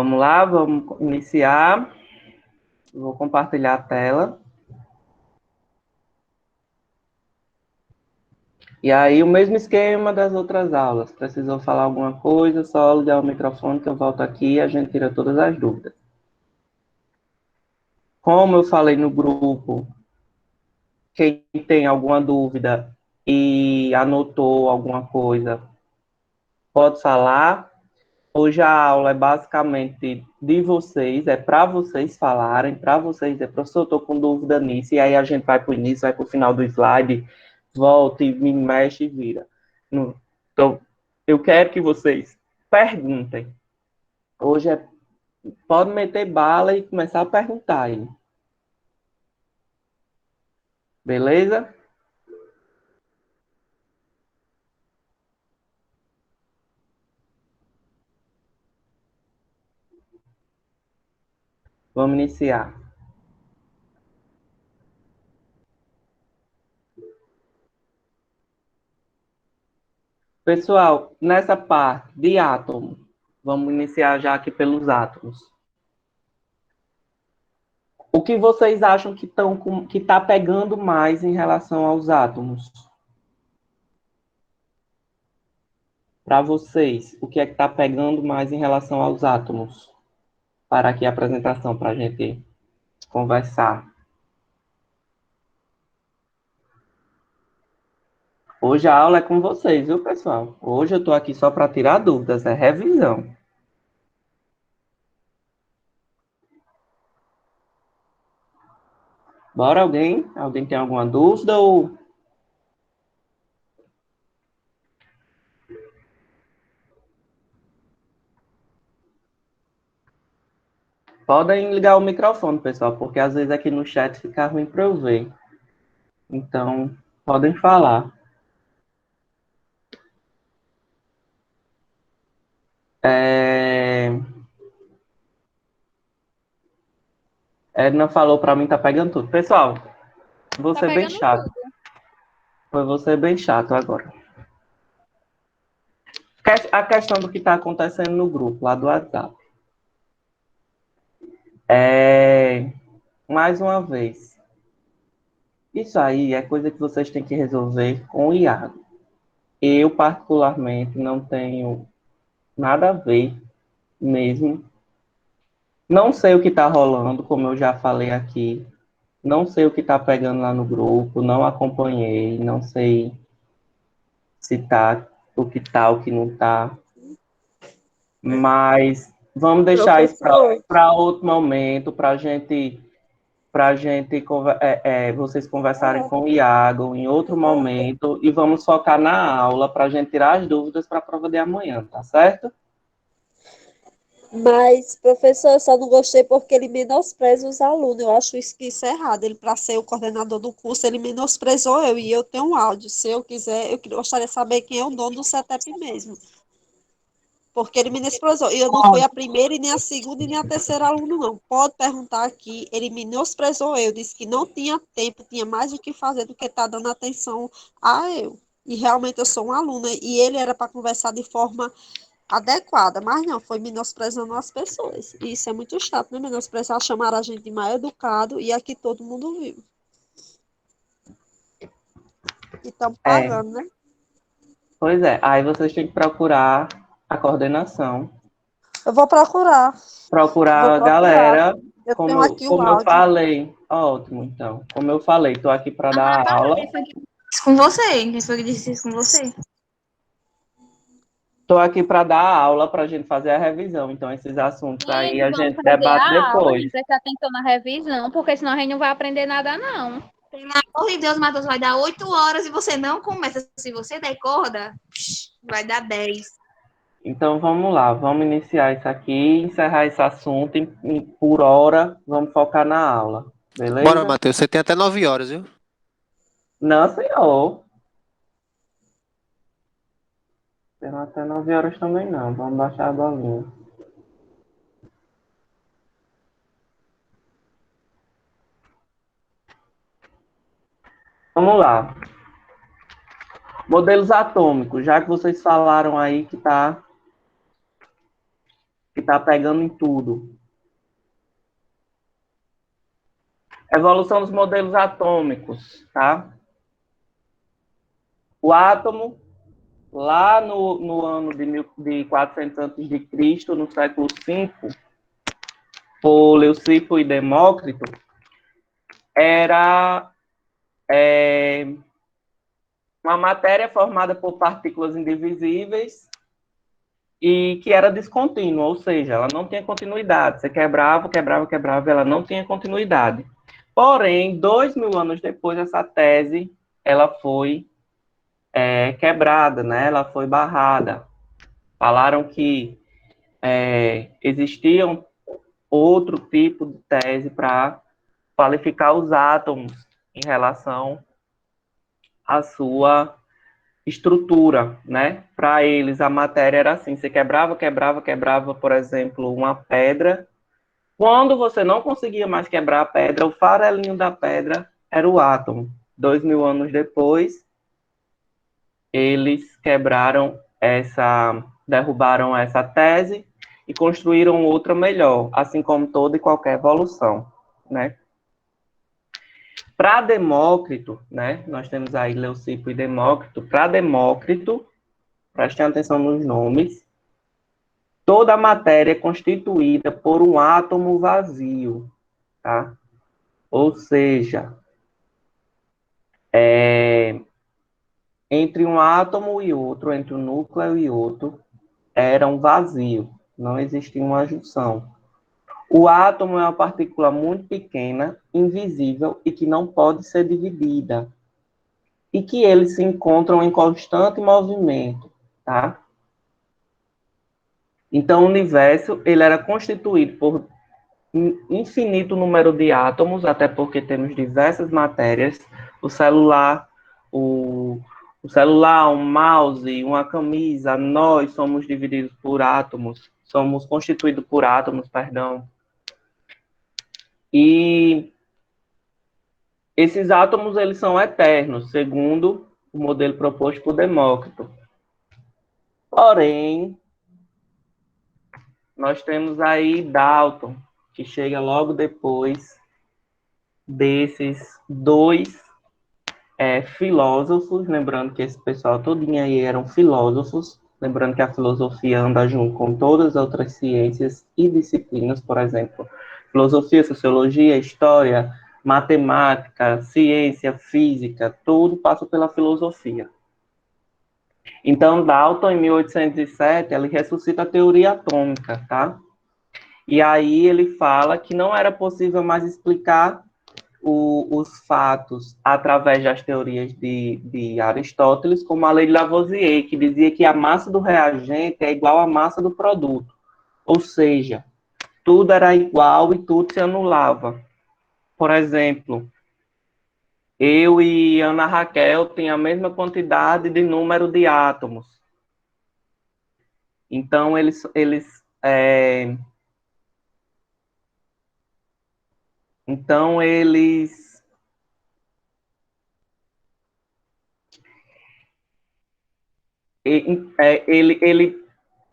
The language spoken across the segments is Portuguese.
Vamos lá, vamos iniciar. Vou compartilhar a tela. E aí, o mesmo esquema das outras aulas. Precisou falar alguma coisa, só ligar o microfone que eu volto aqui e a gente tira todas as dúvidas. Como eu falei no grupo, quem tem alguma dúvida e anotou alguma coisa, pode falar. Hoje a aula é basicamente de vocês, é para vocês falarem, para vocês dizer, professor, eu estou com dúvida nisso, e aí a gente vai para o início, vai para o final do slide, volta e me mexe e vira. Então, eu quero que vocês perguntem. Hoje pode meter bala e começar a perguntar aí. Beleza? Vamos iniciar. Pessoal, nessa parte de átomo, vamos iniciar já aqui pelos átomos. O que vocês acham que está pegando mais em relação aos átomos? Para vocês, o que é que está pegando mais em relação aos átomos? Para aqui a apresentação, para a gente conversar. Hoje a aula é com vocês, viu, pessoal? Hoje eu estou aqui só para tirar dúvidas, é revisão. Bora alguém? Alguém tem alguma dúvida ou... Podem ligar o microfone, pessoal, porque às vezes aqui no chat fica ruim para eu ver. Então, podem falar. Edna falou para mim, tá pegando tudo. Pessoal, vou Tá ser bem pegando chato. tudo. Vou ser bem chato agora. A questão do que está acontecendo no grupo lá do WhatsApp. Mais uma vez, isso aí é coisa que vocês têm que resolver com o Iago. Eu, particularmente, não tenho nada a ver mesmo. Não sei o que está rolando, como eu já falei aqui. Não sei o que está pegando lá no grupo, não acompanhei, não sei se tá o que não tá. Mas vamos deixar isso Professor, para outro momento, para gente vocês conversarem com o Iago em outro momento e vamos focar na aula para a gente tirar as dúvidas para a prova de amanhã, tá certo? mas, professor, eu só não gostei porque ele menospreza os alunos. Eu acho isso errado. Ele, para ser o coordenador do curso, ele menosprezou eu e eu tenho um áudio. Se eu quiser, eu gostaria de saber quem é o dono do CETEP mesmo. Porque ele menosprezou. E eu não fui a primeira, e nem a segunda, e nem a terceira aluno, não. Pode perguntar aqui. Ele menosprezou eu. Disse que não tinha tempo, tinha mais o que fazer do que estar dando atenção a eu. E realmente eu sou uma aluna. E ele era para conversar de forma adequada, mas não, foi menosprezando as pessoas. E isso é muito chato, né? Menosprezar, chamar a gente de mal educado, e aqui todo mundo viu. E estamos É, pagando, né? pois é. Aí vocês têm que procurar a coordenação, Eu vou procurar. Vou procurar a procurar. galera, Eu tenho como, aqui o como eu áudio. falei. Ótimo, então. Como eu falei, estou aqui para dar aula. Quem foi que disse isso com você? Quem foi que disse isso com você? Estou aqui para dar aula para a gente fazer a revisão. Então, esses assuntos aí Gente, a vamos gente fazer debate a aula, a depois. gente presta atenção na revisão, porque senão a gente não vai aprender nada, não. Pelo amor de Deus, Matheus, vai dar 8 horas e você não começa. Se você der corda, vai dar 10. Então vamos lá, vamos iniciar isso aqui, encerrar esse assunto por hora, vamos focar na aula, Bora, beleza? Matheus. Você tem até 9 horas, viu? Não, senhor. Tem até 9 horas também não, vamos baixar a bolinha. Vamos lá. Modelos atômicos, já que vocês falaram aí que tá está pegando em tudo. Evolução dos modelos atômicos, tá? O átomo, lá no ano de 400 a.C., no século V, por Leucipo e Demócrito, era uma matéria formada por partículas indivisíveis e que era descontínua, ou seja, ela não tinha continuidade. Você quebrava, ela não tinha continuidade. Porém, 2.000 anos depois, essa tese ela foi quebrada, né? Ela foi barrada. Falaram que existiam outro tipo de tese para qualificar os átomos em relação à sua estrutura, né? Para eles, a matéria era assim, você quebrava, por exemplo, uma pedra. Quando você não conseguia mais quebrar a pedra, o farelinho da pedra era o átomo. 2.000 anos depois, eles derrubaram essa tese e construíram outra melhor, assim como toda e qualquer evolução, né? Para Demócrito, né? Nós temos aí Leucipo e Demócrito. Para Demócrito, prestem atenção nos nomes, toda a matéria é constituída por um átomo vazio, tá? Ou seja, entre um átomo e outro, entre um núcleo e outro, era um vazio, não existia uma junção. O átomo é uma partícula muito pequena, invisível e que não pode ser dividida. E que eles se encontram em constante movimento, tá? Então, o universo ele era constituído por um infinito número de átomos, até porque temos diversas matérias, o celular, um mouse, uma camisa, nós somos divididos por átomos, somos constituídos por átomos, perdão. E esses átomos, eles são eternos, segundo o modelo proposto por Demócrito. Porém, nós temos aí Dalton, que chega logo depois desses dois filósofos, lembrando que esse pessoal todinho aí eram filósofos, lembrando que a filosofia anda junto com todas as outras ciências e disciplinas, por exemplo, filosofia, sociologia, história, matemática, ciência, física, tudo passa pela filosofia. Então, Dalton, em 1807, ele ressuscita a teoria atômica, tá? E aí ele fala que não era possível mais explicar os fatos através das teorias de Aristóteles, como a lei de Lavoisier, que dizia que a massa do reagente é igual à massa do produto. Ou seja, tudo era igual e tudo se anulava. Por exemplo, eu e Ana Raquel têm a mesma quantidade de número de átomos. Então, ele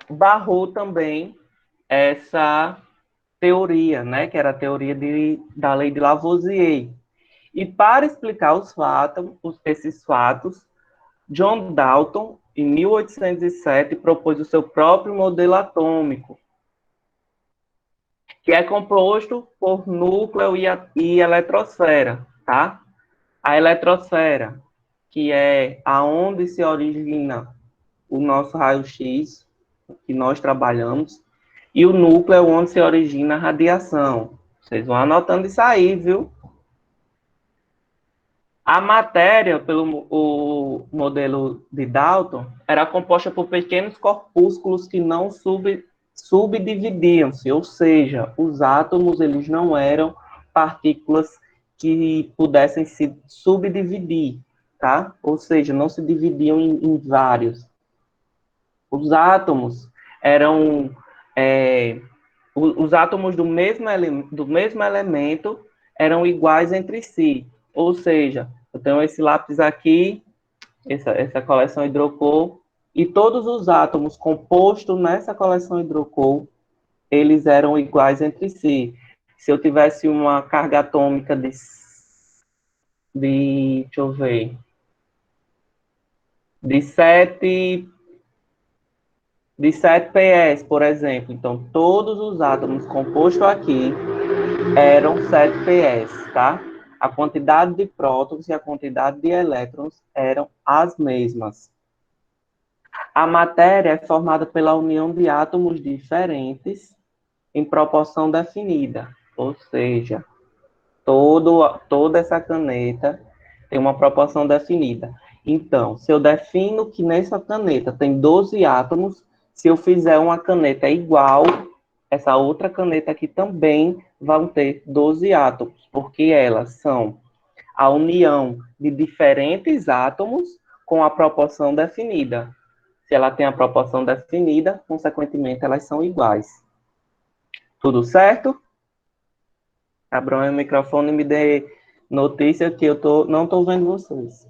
barrou também essa teoria, né, que era a teoria da lei de Lavoisier. E para explicar esses fatos, John Dalton, em 1807, propôs o seu próprio modelo atômico, que é composto por núcleo e eletrosfera, tá? A eletrosfera, que é aonde se origina o nosso raio-x, que nós trabalhamos, e o núcleo é onde se origina a radiação. Vocês vão anotando isso aí, viu? A matéria, pelo o modelo de Dalton, era composta por pequenos corpúsculos que não subdividiam-se, ou seja, os átomos eles não eram partículas que pudessem se subdividir, tá? Ou seja, não se dividiam em vários. Os átomos eram os átomos do mesmo elemento eram iguais entre si. Ou seja, eu tenho esse lápis aqui, essa coleção hidrocor, e todos os átomos compostos nessa coleção hidrocor eles eram iguais entre si. Se eu tivesse uma carga atômica deixa eu ver, de 7 ps, por exemplo, então todos os átomos compostos aqui eram 7 ps, tá? A quantidade de prótons e a quantidade de elétrons eram as mesmas. A matéria é formada pela união de átomos diferentes em proporção definida, ou seja, toda essa caneta tem uma proporção definida. Então, se eu defino que nessa caneta tem 12 átomos, se eu fizer uma caneta igual, essa outra caneta aqui também vai ter 12 átomos, porque elas são a união de diferentes átomos com a proporção definida. Se ela tem a proporção definida, consequentemente, elas são iguais. Tudo certo? Abra o microfone e me dê notícia que não estou vendo vocês.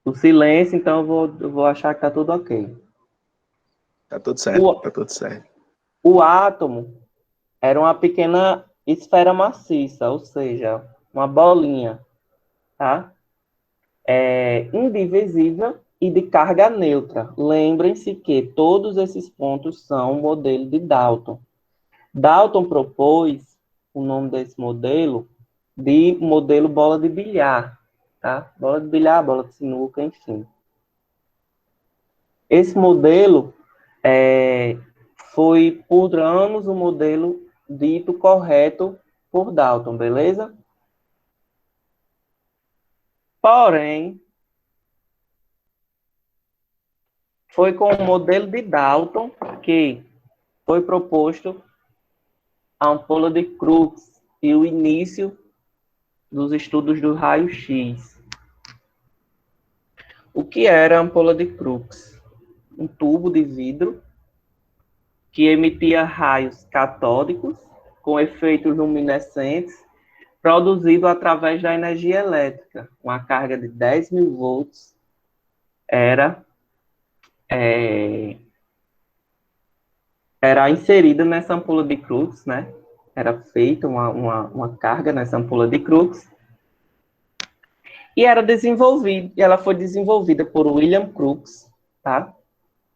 O silêncio, então eu vou achar que está tudo ok. Tá tudo certo, tá tudo certo. O átomo era uma pequena esfera maciça, ou seja, uma bolinha, tá? Indivisível e de carga neutra. Lembrem-se que todos esses pontos são o modelo de Dalton. Dalton propôs o nome desse modelo de modelo bola de bilhar, tá? Bola de bilhar, bola de sinuca, enfim. Esse modelo foi, por anos, o modelo dito correto por Dalton, beleza? Porém, foi com o modelo de Dalton que foi proposto a ampola de Crookes e o início dos estudos do raio-x. O que era a ampola de Crookes? Um tubo de vidro que emitia raios catódicos com efeitos luminescentes produzido através da energia elétrica. Uma carga de 10.000 volts era inserida nessa ampola de Crookes, né? Era feita uma carga nessa ampola de Crookes e ela foi desenvolvida por William Crookes, tá?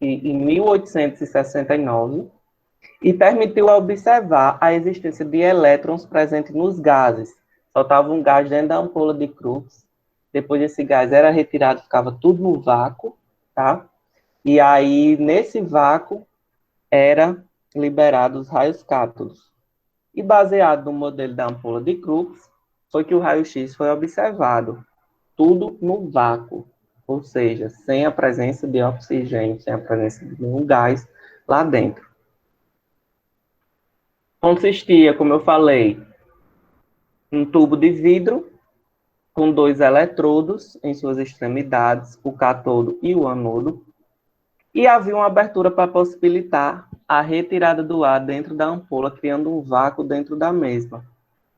Em 1869, e permitiu observar a existência de elétrons presentes nos gases. Soltava um gás dentro da ampola de Crookes, depois esse gás era retirado, ficava tudo no vácuo, tá? E aí, nesse vácuo, era liberado os raios cátodos. E baseado no modelo da ampola de Crookes, foi que o raio-x foi observado. Tudo no vácuo, ou seja, sem a presença de oxigênio, sem a presença de nenhum gás lá dentro. Consistia, como eu falei, um tubo de vidro com 2 eletrodos em suas extremidades, o cátodo e o anodo, e havia uma abertura para possibilitar a retirada do ar dentro da ampola, criando um vácuo dentro da mesma.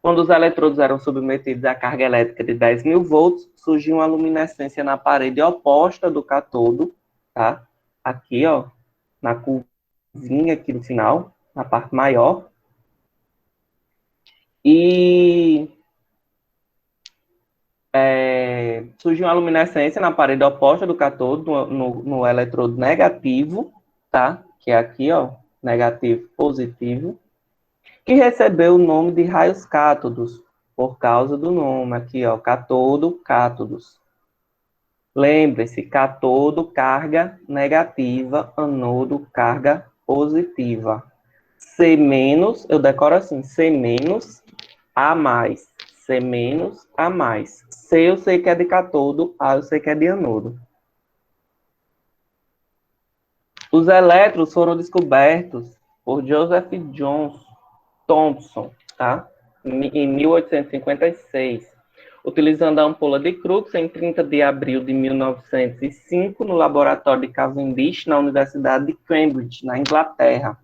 Quando os eletrodos eram submetidos à carga elétrica de 10.000 volts, surgiu uma luminescência na parede oposta do cátodo, tá? Aqui, ó, na curvinha aqui no final, na parte maior. E surgiu uma luminescência na parede oposta do cátodo, no eletrodo negativo, tá? Que é aqui, ó, negativo, positivo, que recebeu o nome de raios cátodos, por causa do nome aqui, ó, cátodo, cátodos. Lembre-se, cátodo, carga negativa, anodo, carga positiva. C menos, eu decoro assim, C menos, A mais. C menos, A mais. C eu sei que é de cátodo, A eu sei que é de anodo. Os elétrons foram descobertos por Joseph John Thomson, tá? Em 1856, utilizando a ampola de Crookes em 30 de abril de 1905, no laboratório de Cavendish, na Universidade de Cambridge, na Inglaterra.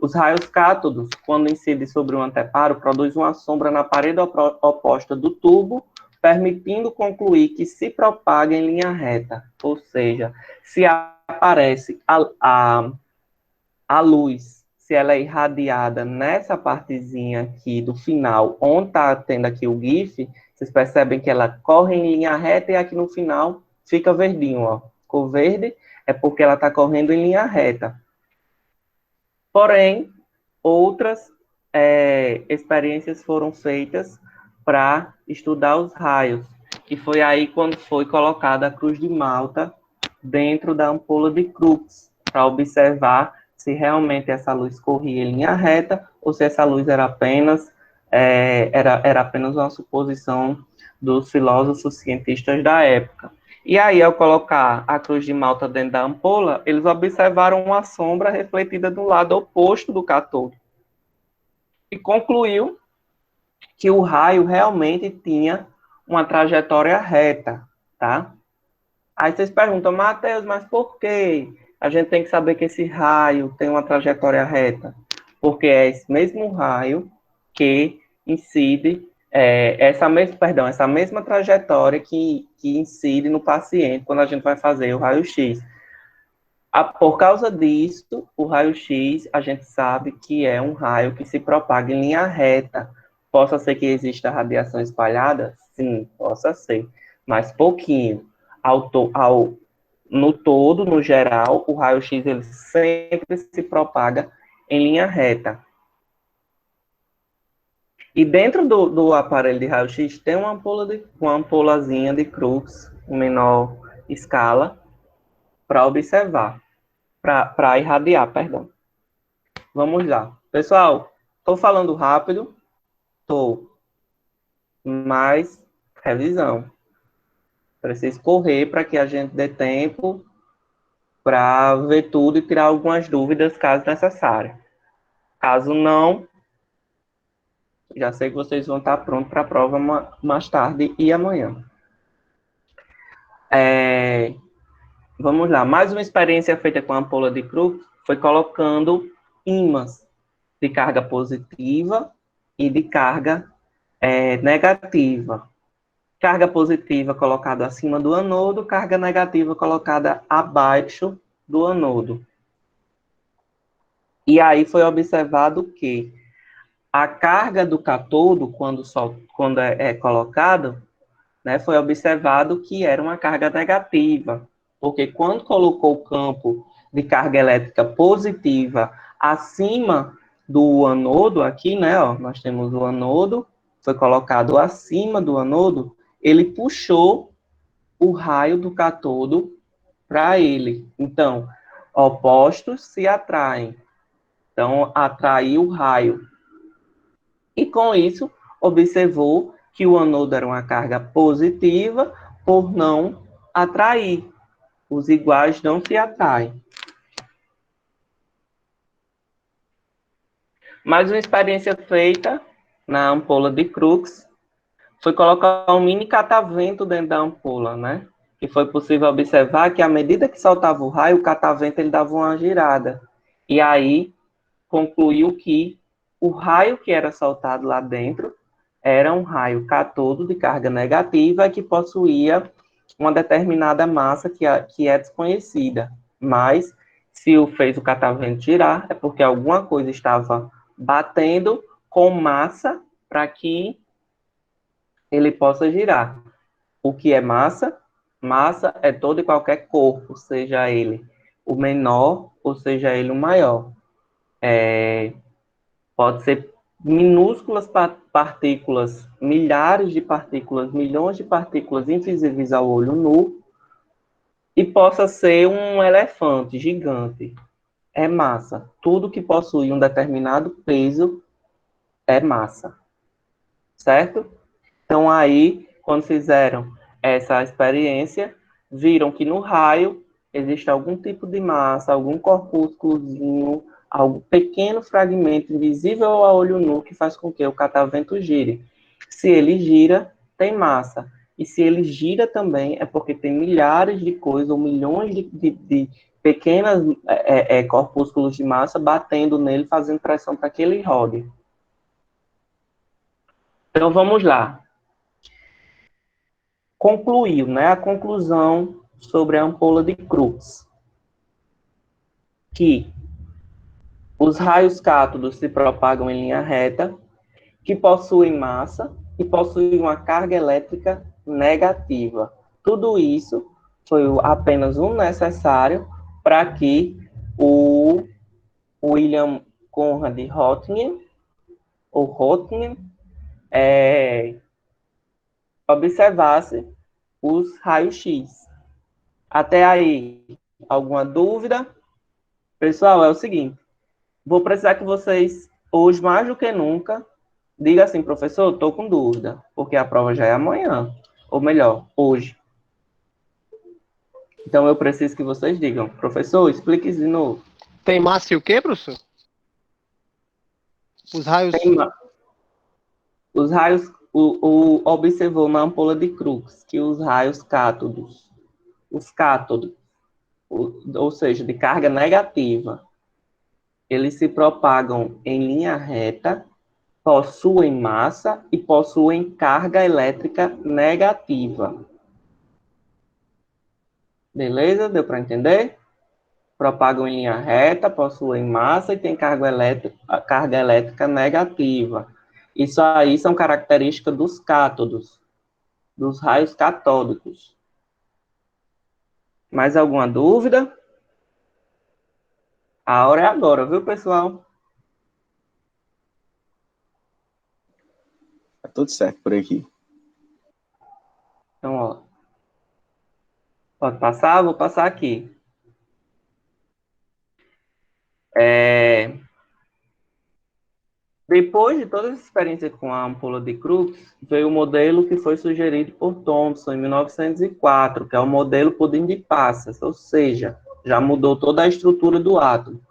Os raios cátodos, quando incidem sobre o anteparo, produzem uma sombra na parede oposta do tubo, permitindo concluir que se propaga em linha reta, ou seja, se aparece a luz, se ela é irradiada nessa partezinha aqui do final, onde está tendo aqui o GIF, vocês percebem que ela corre em linha reta e aqui no final fica verdinho, ó. Ficou verde é porque ela está correndo em linha reta. Porém, outras experiências foram feitas para estudar os raios. E foi aí quando foi colocada a cruz de Malta dentro da ampola de Crookes, para observar se realmente essa luz corria em linha reta ou se essa luz era apenas uma suposição dos filósofos cientistas da época. E aí, ao colocar a cruz de Malta dentro da ampola, eles observaram uma sombra refletida do lado oposto do cátodo. E concluiu que o raio realmente tinha uma trajetória reta, tá? Aí vocês perguntam, Matheus, mas por que a gente tem que saber que esse raio tem uma trajetória reta? Porque é esse mesmo raio que incide, essa mesma trajetória que incide no paciente quando a gente vai fazer o raio-x. Por causa disso, o raio-x, a gente sabe que é um raio que se propaga em linha reta. Possa ser que exista radiação espalhada? Sim, possa ser, mas pouquinho. No todo, no geral, o raio-x ele sempre se propaga em linha reta. E dentro do aparelho de raio-x tem uma ampolazinha de Crookes, em menor escala, para observar, para irradiar, perdão. Vamos lá. Pessoal, estou falando rápido? Estou. Mas, revisão. Preciso correr para que a gente dê tempo para ver tudo e tirar algumas dúvidas, caso necessário. Caso não, já sei que vocês vão estar prontos para a prova mais tarde e amanhã. Vamos lá. Mais uma experiência feita com a ampola de Crookes foi colocando ímãs de carga positiva e de carga negativa. Carga positiva colocada acima do anodo, carga negativa colocada abaixo do anodo. E aí foi observado que a carga do cátodo, quando é colocado, né, foi observado que era uma carga negativa, porque quando colocou o campo de carga elétrica positiva acima do anodo, aqui, né, ó, nós temos o anodo, foi colocado acima do anodo, ele puxou o raio do cátodo para ele. Então, opostos se atraem. Então, atraiu o raio. E com isso, observou que o anodo era uma carga positiva por não atrair. Os iguais não se atraem. Mais uma experiência feita na ampola de Crookes foi colocar um mini catavento dentro da ampola, né? E foi possível observar que à medida que soltava o raio, o catavento ele dava uma girada. E aí concluiu que o raio que era soltado lá dentro era um raio cátodo de carga negativa que possuía uma determinada massa que é desconhecida. Mas, se fez o catavento girar, é porque alguma coisa estava batendo com massa para que ele possa girar. O que é massa? Massa é todo e qualquer corpo, seja ele o menor ou seja ele o maior. Pode ser minúsculas partículas, milhares de partículas, milhões de partículas invisíveis ao olho nu, e possa ser um elefante gigante. É massa. Tudo que possui um determinado peso é massa. Certo? Então, aí, quando fizeram essa experiência, viram que no raio existe algum tipo de massa, algum corpúsculozinho, algum pequeno fragmento invisível ao olho nu que faz com que o catavento gire. Se ele gira, tem massa. E se ele gira também, é porque tem milhares de coisas, ou milhões de pequenas corpúsculos de massa batendo nele, fazendo pressão para que ele rode. Então, vamos lá. Concluiu, né, a conclusão sobre a ampola de Crookes, que Os raios cátodos se propagam em linha reta, que possuem massa e possuem uma carga elétrica negativa. Tudo isso foi apenas um necessário para que o William Conrad Roentgen, ou Roentgen, observasse os raios-x. Até aí, alguma dúvida? Pessoal, é o seguinte, vou precisar que vocês, hoje mais do que nunca, digam assim, professor, estou com dúvida, porque a prova já é amanhã, ou melhor, hoje. Então, eu preciso que vocês digam, professor, explique isso de novo. Tem massa e o quê, professor? Os raios. Os raios, observou na ampola de Crookes que os raios cátodos, os cátodos, ou seja, de carga negativa, eles se propagam em linha reta, possuem massa e possuem carga elétrica negativa. Beleza? Deu para entender? Propagam em linha reta, possuem massa e têm carga elétrica negativa. Isso aí são características dos cátodos, dos raios catódicos. Mais alguma dúvida? A hora é agora, viu, pessoal? Tá tudo certo por aqui. Então, ó. Pode passar? Vou passar aqui. Depois de toda essa experiência com a ampola de Crookes, veio o modelo que foi sugerido por Thomson em 1904, que é o modelo pudim de passas, ou seja, já mudou toda a estrutura do átomo.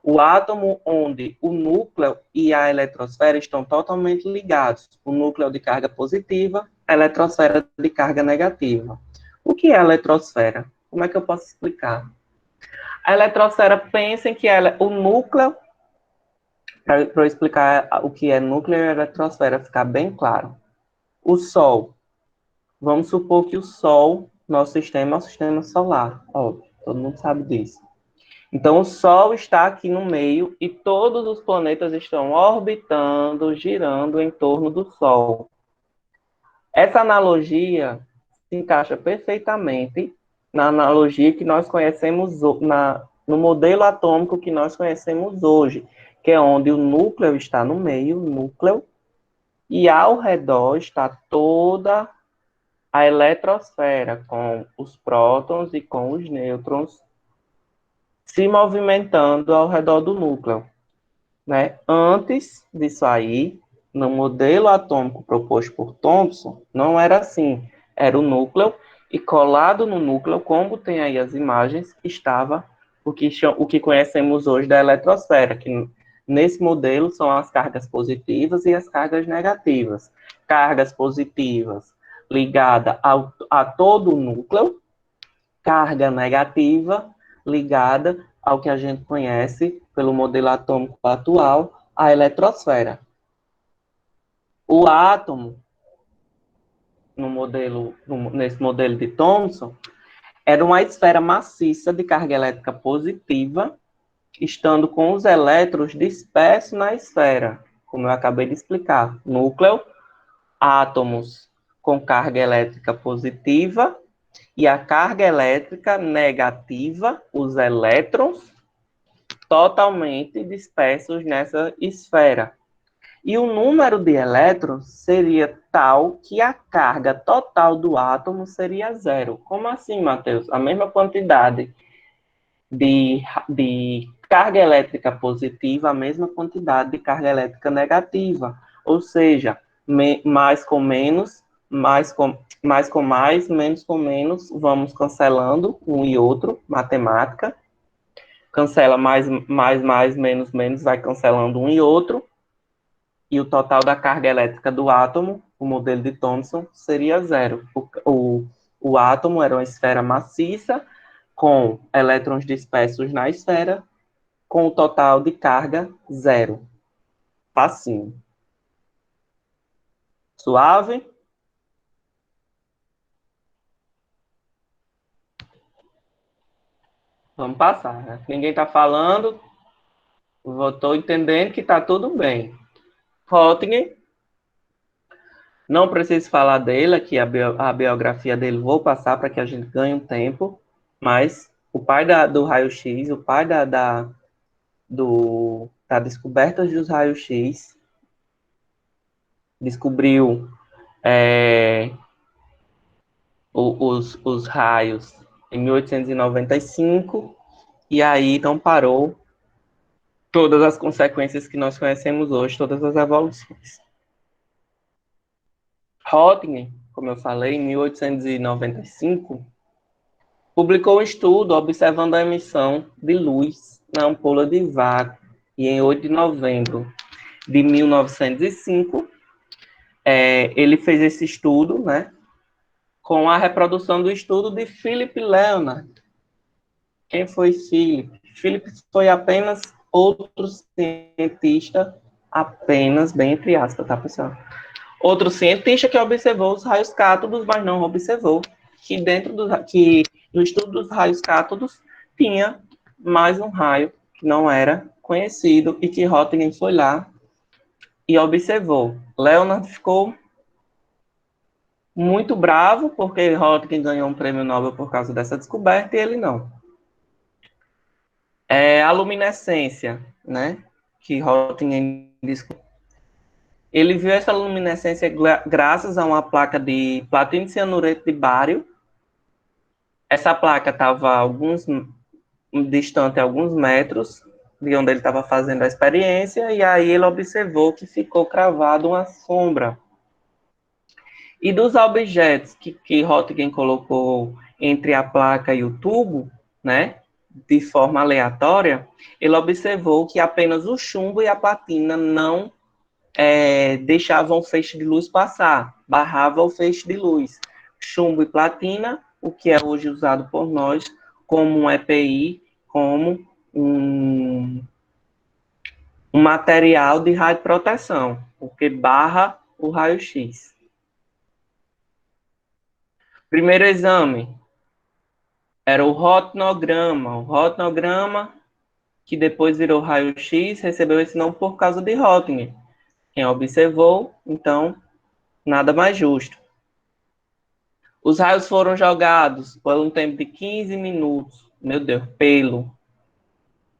O átomo onde o núcleo e a eletrosfera estão totalmente ligados. O núcleo de carga positiva, a eletrosfera de carga negativa. O que é a eletrosfera? Como é que eu posso explicar? A eletrosfera, pensem que o núcleo, para eu explicar o que é núcleo e eletrosfera, ficar bem claro. O Sol, vamos supor que o Sol, nosso sistema, é o sistema solar. Óbvio, todo mundo sabe disso. Então, o Sol está aqui no meio e todos os planetas estão orbitando, girando em torno do Sol. Essa analogia se encaixa perfeitamente na analogia que nós conhecemos, no modelo atômico que nós conhecemos hoje, que é onde o núcleo está no meio, o núcleo, e ao redor está toda a eletrosfera, com os prótons e com os nêutrons se movimentando ao redor do núcleo, né? Antes disso aí, no modelo atômico proposto por Thomson, não era assim. Era o núcleo e colado no núcleo, como tem aí as imagens, estava o que conhecemos hoje da eletrosfera, que nesse modelo são as cargas positivas e as cargas negativas. Cargas positivas ligada a todo o núcleo, carga negativa ligada ao que a gente conhece pelo modelo atômico atual, a eletrosfera. O átomo, nesse modelo de Thomson, era uma esfera maciça de carga elétrica positiva, estando com os elétrons dispersos na esfera, como eu acabei de explicar. Núcleo, átomos com carga elétrica positiva, e a carga elétrica negativa, os elétrons, totalmente dispersos nessa esfera. E o número de elétrons seria tal que a carga total do átomo seria zero. Como assim, Matheus? A mesma quantidade de carga elétrica positiva, a mesma quantidade de carga elétrica negativa. Ou seja, mais com menos, mais com mais, menos com menos, vamos cancelando um e outro, matemática. Cancela mais, menos, menos, vai cancelando um e outro. E o total da carga elétrica do átomo, o modelo de Thomson, seria zero. O átomo era uma esfera maciça, com elétrons dispersos na esfera, com o total de carga zero. Facinho. Suave? Vamos passar, né? Ninguém está falando. Estou entendendo que está tudo bem. Röntgen, não preciso falar dele aqui, a biografia dele, vou passar para que a gente ganhe um tempo, mas o pai do raio-x, o pai da descoberta dos raios-x, descobriu os raios em 1895, e aí não parou todas as consequências que nós conhecemos hoje, todas as evoluções. Röntgen, como eu falei, em 1895, publicou um estudo observando a emissão de luz na ampola de vácuo, e em 8 de novembro de 1905, ele fez esse estudo, né, com a reprodução do estudo de Philip Leonard. Quem foi Philip? Philip foi apenas outro cientista, apenas, bem entre aspas, tá, pessoal? Outro cientista que observou os raios cátodos, mas não observou que no estudo dos raios cátodos tinha mais um raio que não era conhecido e que Röntgen foi lá e observou. Leonard ficou muito bravo porque Röntgen ganhou um prêmio Nobel por causa dessa descoberta e ele não. A luminescência, né, que Röntgen descobriu. Ele viu essa luminescência graças a uma placa de platino de cianureto de bário. Essa placa estava distante alguns metros de onde ele estava fazendo a experiência, e aí ele observou que ficou cravado uma sombra. E dos objetos que Röntgen colocou entre a placa e o tubo, né, de forma aleatória, ele observou que apenas o chumbo e a platina não deixavam o feixe de luz passar, barrava o feixe de luz. Chumbo e platina, o que é hoje usado por nós como um EPI, como um material de radioproteção, porque barra o raio-x. Primeiro exame era o rotnograma. O rotnograma, que depois virou raio-x, recebeu esse nome por causa de Röntgen. Quem observou, então, nada mais justo. Os raios foram jogados por um tempo de 15 minutos. Meu Deus,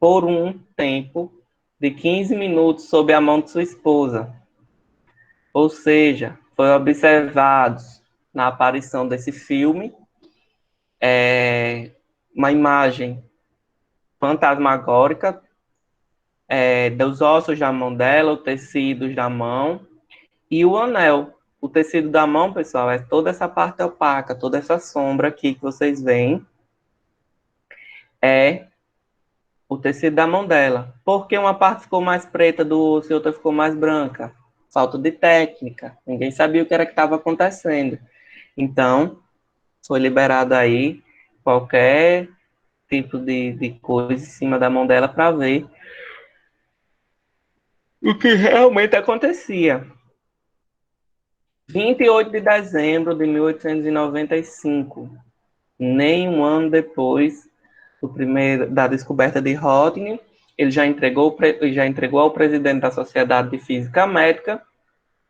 por um tempo de 15 minutos sob a mão de sua esposa. Ou seja, foi observado na aparição desse filme uma imagem fantasmagórica dos ossos da mão dela, os tecidos da mão e o anel. O tecido da mão, pessoal, é toda essa parte opaca, toda essa sombra aqui que vocês veem, é o tecido da mão dela. Por que uma parte ficou mais preta do osso e outra ficou mais branca? Falta de técnica. Ninguém sabia o que era que estava acontecendo. Então, foi liberado aí qualquer tipo de coisa em cima da mão dela para ver o que realmente acontecia. 28 de dezembro de 1895, nem um ano depois da descoberta de Röntgen, ele já entregou ao presidente da Sociedade de Física Médica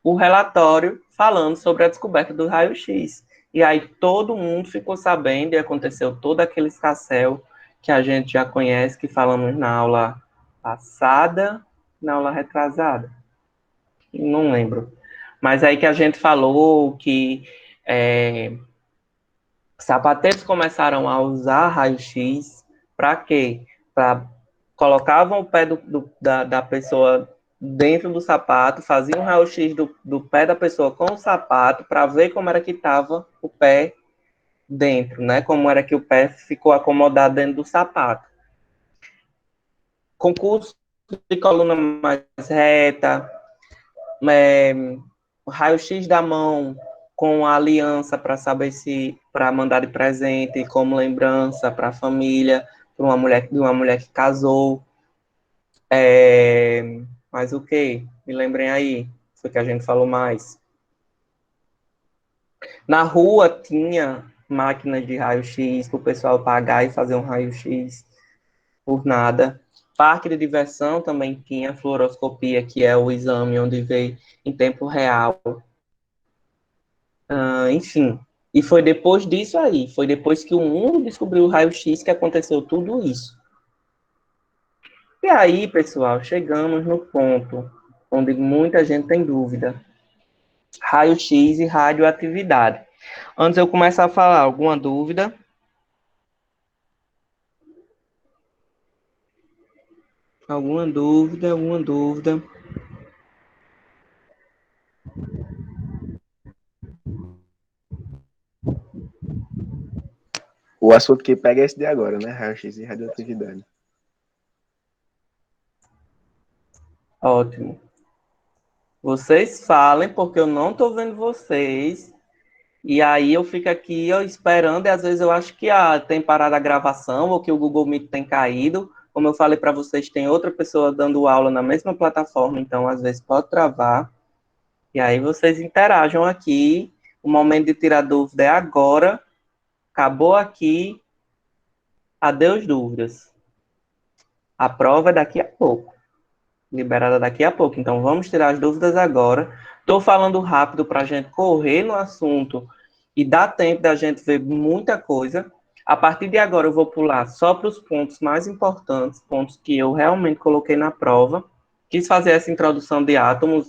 o relatório falando sobre a descoberta do raio-x. E aí todo mundo ficou sabendo e aconteceu todo aquele escarcéu que a gente já conhece, que falamos na aula passada, na aula retrasada. Não lembro. Mas aí que a gente falou que sapateiros começaram a usar raio-x para quê? Colocavam o pé da pessoa dentro do sapato, faziam um raio-x do pé da pessoa com o sapato para ver como era que estava o pé dentro, né? Como era que o pé ficou acomodado dentro do sapato. Concurso de coluna mais reta, raio-x da mão com a aliança para saber para mandar de presente, como lembrança para a família, de uma mulher que casou. Mas o que? Me lembrem aí, foi que a gente falou mais. Na rua tinha máquinas de raio-x para o pessoal pagar e fazer um raio-x por nada. Parque de diversão também tinha fluoroscopia, que é o exame onde vê em tempo real. Enfim, e foi depois disso aí, foi depois que o mundo descobriu o raio-x que aconteceu tudo isso. E aí, pessoal, chegamos no ponto onde muita gente tem dúvida. Raio-x e radioatividade. Antes de eu começar a falar, alguma dúvida? Alguma dúvida? Alguma dúvida? O assunto que pega é esse de agora, né? Raio-X e radioatividade. Ótimo. Vocês falem, porque eu não estou vendo vocês. E aí eu fico aqui esperando, e às vezes eu acho que tem parado a gravação, ou que o Google Meet tem caído. Como eu falei para vocês, tem outra pessoa dando aula na mesma plataforma, então às vezes pode travar. E aí vocês interajam aqui. O momento de tirar dúvida é agora. Acabou aqui. Adeus dúvidas. A prova é daqui a pouco. Liberada daqui a pouco. Então vamos tirar as dúvidas agora. Estou falando rápido para a gente correr no assunto e dar tempo da gente ver muita coisa. A partir de agora eu vou pular só para os pontos mais importantes, pontos que eu realmente coloquei na prova. Quis fazer essa introdução de átomos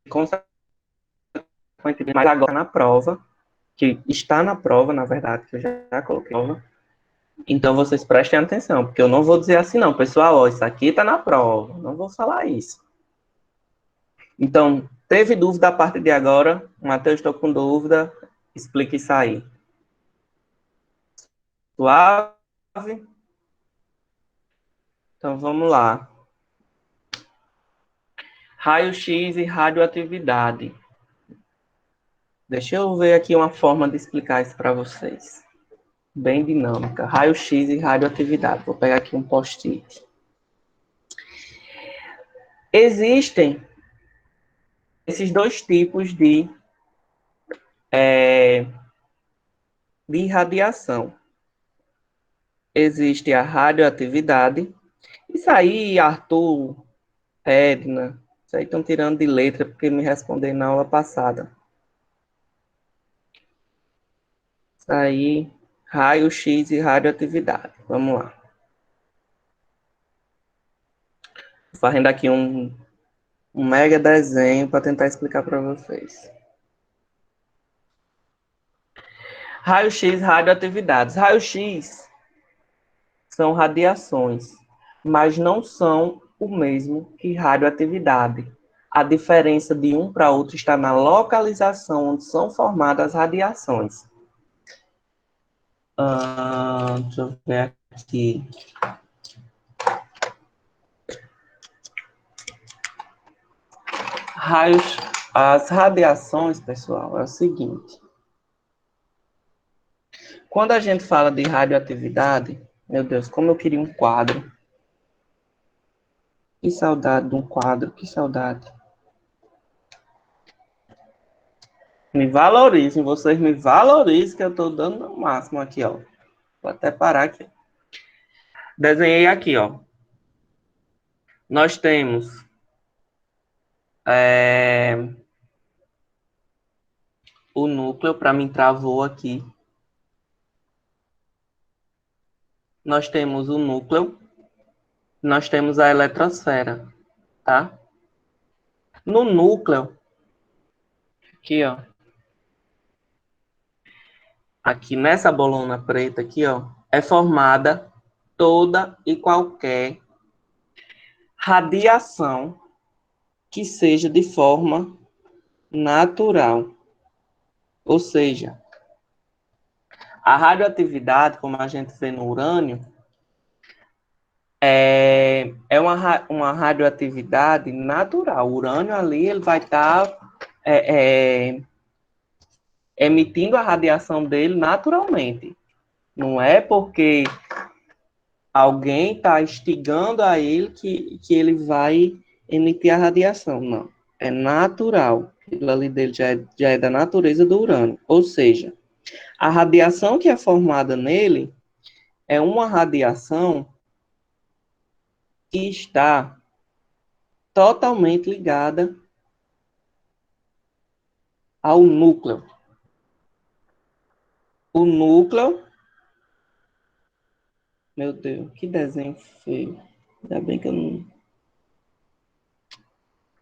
consequentemente, mas agora na prova, que está na prova, na verdade, que eu já coloquei na prova. Então vocês prestem atenção, porque eu não vou dizer assim não, pessoal, ó, isso aqui está na prova, não vou falar isso. Então, teve dúvida a partir de agora? Matheus, estou com dúvida, explique isso aí. Suave? Então vamos lá. Raio-X e radioatividade. Deixa eu ver aqui uma forma de explicar isso para vocês. Bem dinâmica. Raio-X e radioatividade. Vou pegar aqui um post-it. Existem esses dois tipos de radiação. Existe a radioatividade. Isso aí, Arthur, Edna, isso aí estão tirando de letra porque me responderam na aula passada. Isso aí, raio-x e radioatividade. Vamos lá. Fazendo aqui um mega desenho para tentar explicar para vocês. Raio-x, radioatividades. Raio-x são radiações, mas não são o mesmo que radioatividade. A diferença de um para outro está na localização onde são formadas as radiações. Deixa eu ver aqui. As radiações, pessoal, é o seguinte. Quando a gente fala de radioatividade, meu Deus, como eu queria um quadro. Que saudade de um quadro, que saudade. Me valorizem, vocês me valorizem, que eu estou dando o máximo aqui, ó. Vou até parar aqui. Desenhei aqui, ó. Nós temos o núcleo, para mim travou aqui. Nós temos o núcleo, nós temos a eletrosfera, tá? No núcleo, aqui, ó. Aqui nessa bolona preta aqui, ó, é formada toda e qualquer radiação que seja de forma natural. Ou seja, a radioatividade, como a gente vê no urânio, é uma radioatividade natural. O urânio ali ele vai estar emitindo a radiação dele naturalmente. Não é porque alguém está instigando a ele que ele vai emitir a radiação, não. É natural. Aquilo ali dele já é da natureza do urânio. Ou seja, a radiação que é formada nele é uma radiação que está totalmente ligada ao núcleo. O núcleo... Meu Deus, que desenho feio. Ainda bem que eu não...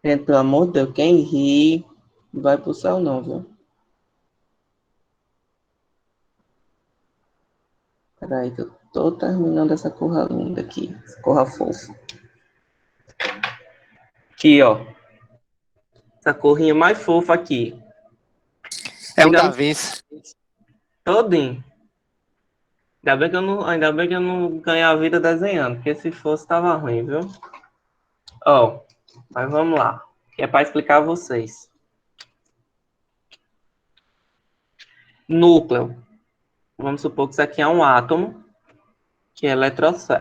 Gente, pelo amor de Deus, quem ri não vai pro céu não, viu? Peraí que eu tô terminando essa corra linda aqui. Essa corra fofa. Aqui, ó. Essa corrinha mais fofa aqui. É um Ainda Da não... Vinci. Todinho. Ainda bem que eu não ganhei a vida desenhando, porque se fosse, tava ruim, viu? Ó, mas vamos lá. Que é para explicar a vocês. Núcleo. Vamos supor que isso aqui é um átomo, que é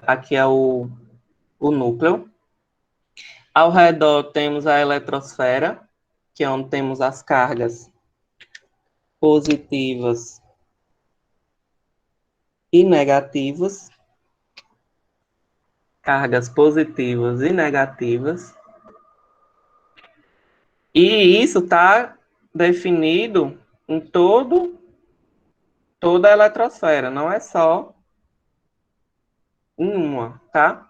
aqui é o núcleo. Ao redor temos a eletrosfera, que é onde temos as cargas positivas e negativas. Cargas positivas e negativas. E isso está definido em toda a eletrosfera, não é só em uma, tá?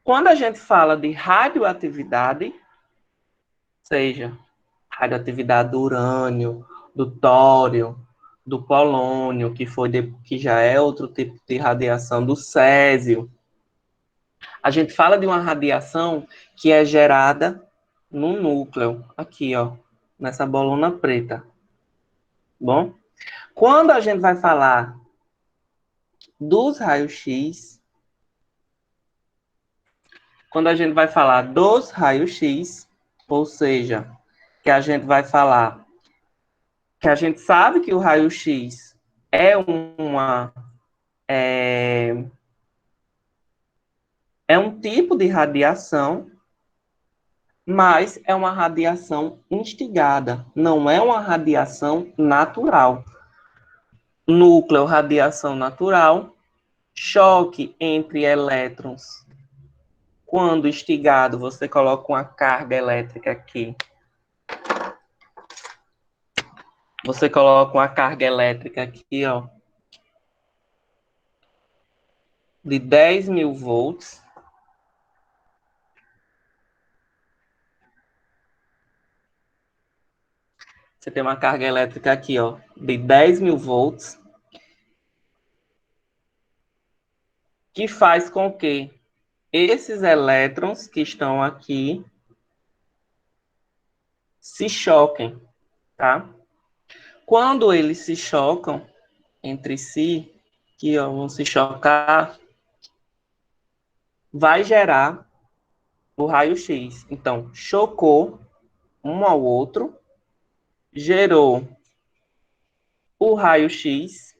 Quando a gente fala de radioatividade, seja radioatividade do urânio, do tório, do polônio, que já é outro tipo de radiação, do césio, a gente fala de uma radiação que é gerada no núcleo, aqui, ó, nessa bolona preta. Bom? Quando a gente vai falar dos raios-x, ou seja, que a gente vai falar que a gente sabe que o raio-x é um tipo de radiação, mas é uma radiação instigada, não é uma radiação natural. Núcleo, radiação natural, choque entre elétrons. Quando instigado, você coloca uma carga elétrica aqui. Você coloca uma carga elétrica aqui, ó, de 10.000 volts. Você tem uma carga elétrica aqui, ó, de 10.000 volts, que faz com que esses elétrons que estão aqui se choquem, tá? Quando eles se chocam entre si, que ó, vão se chocar, vai gerar o raio-x. Então, chocou um ao outro, gerou o raio-x,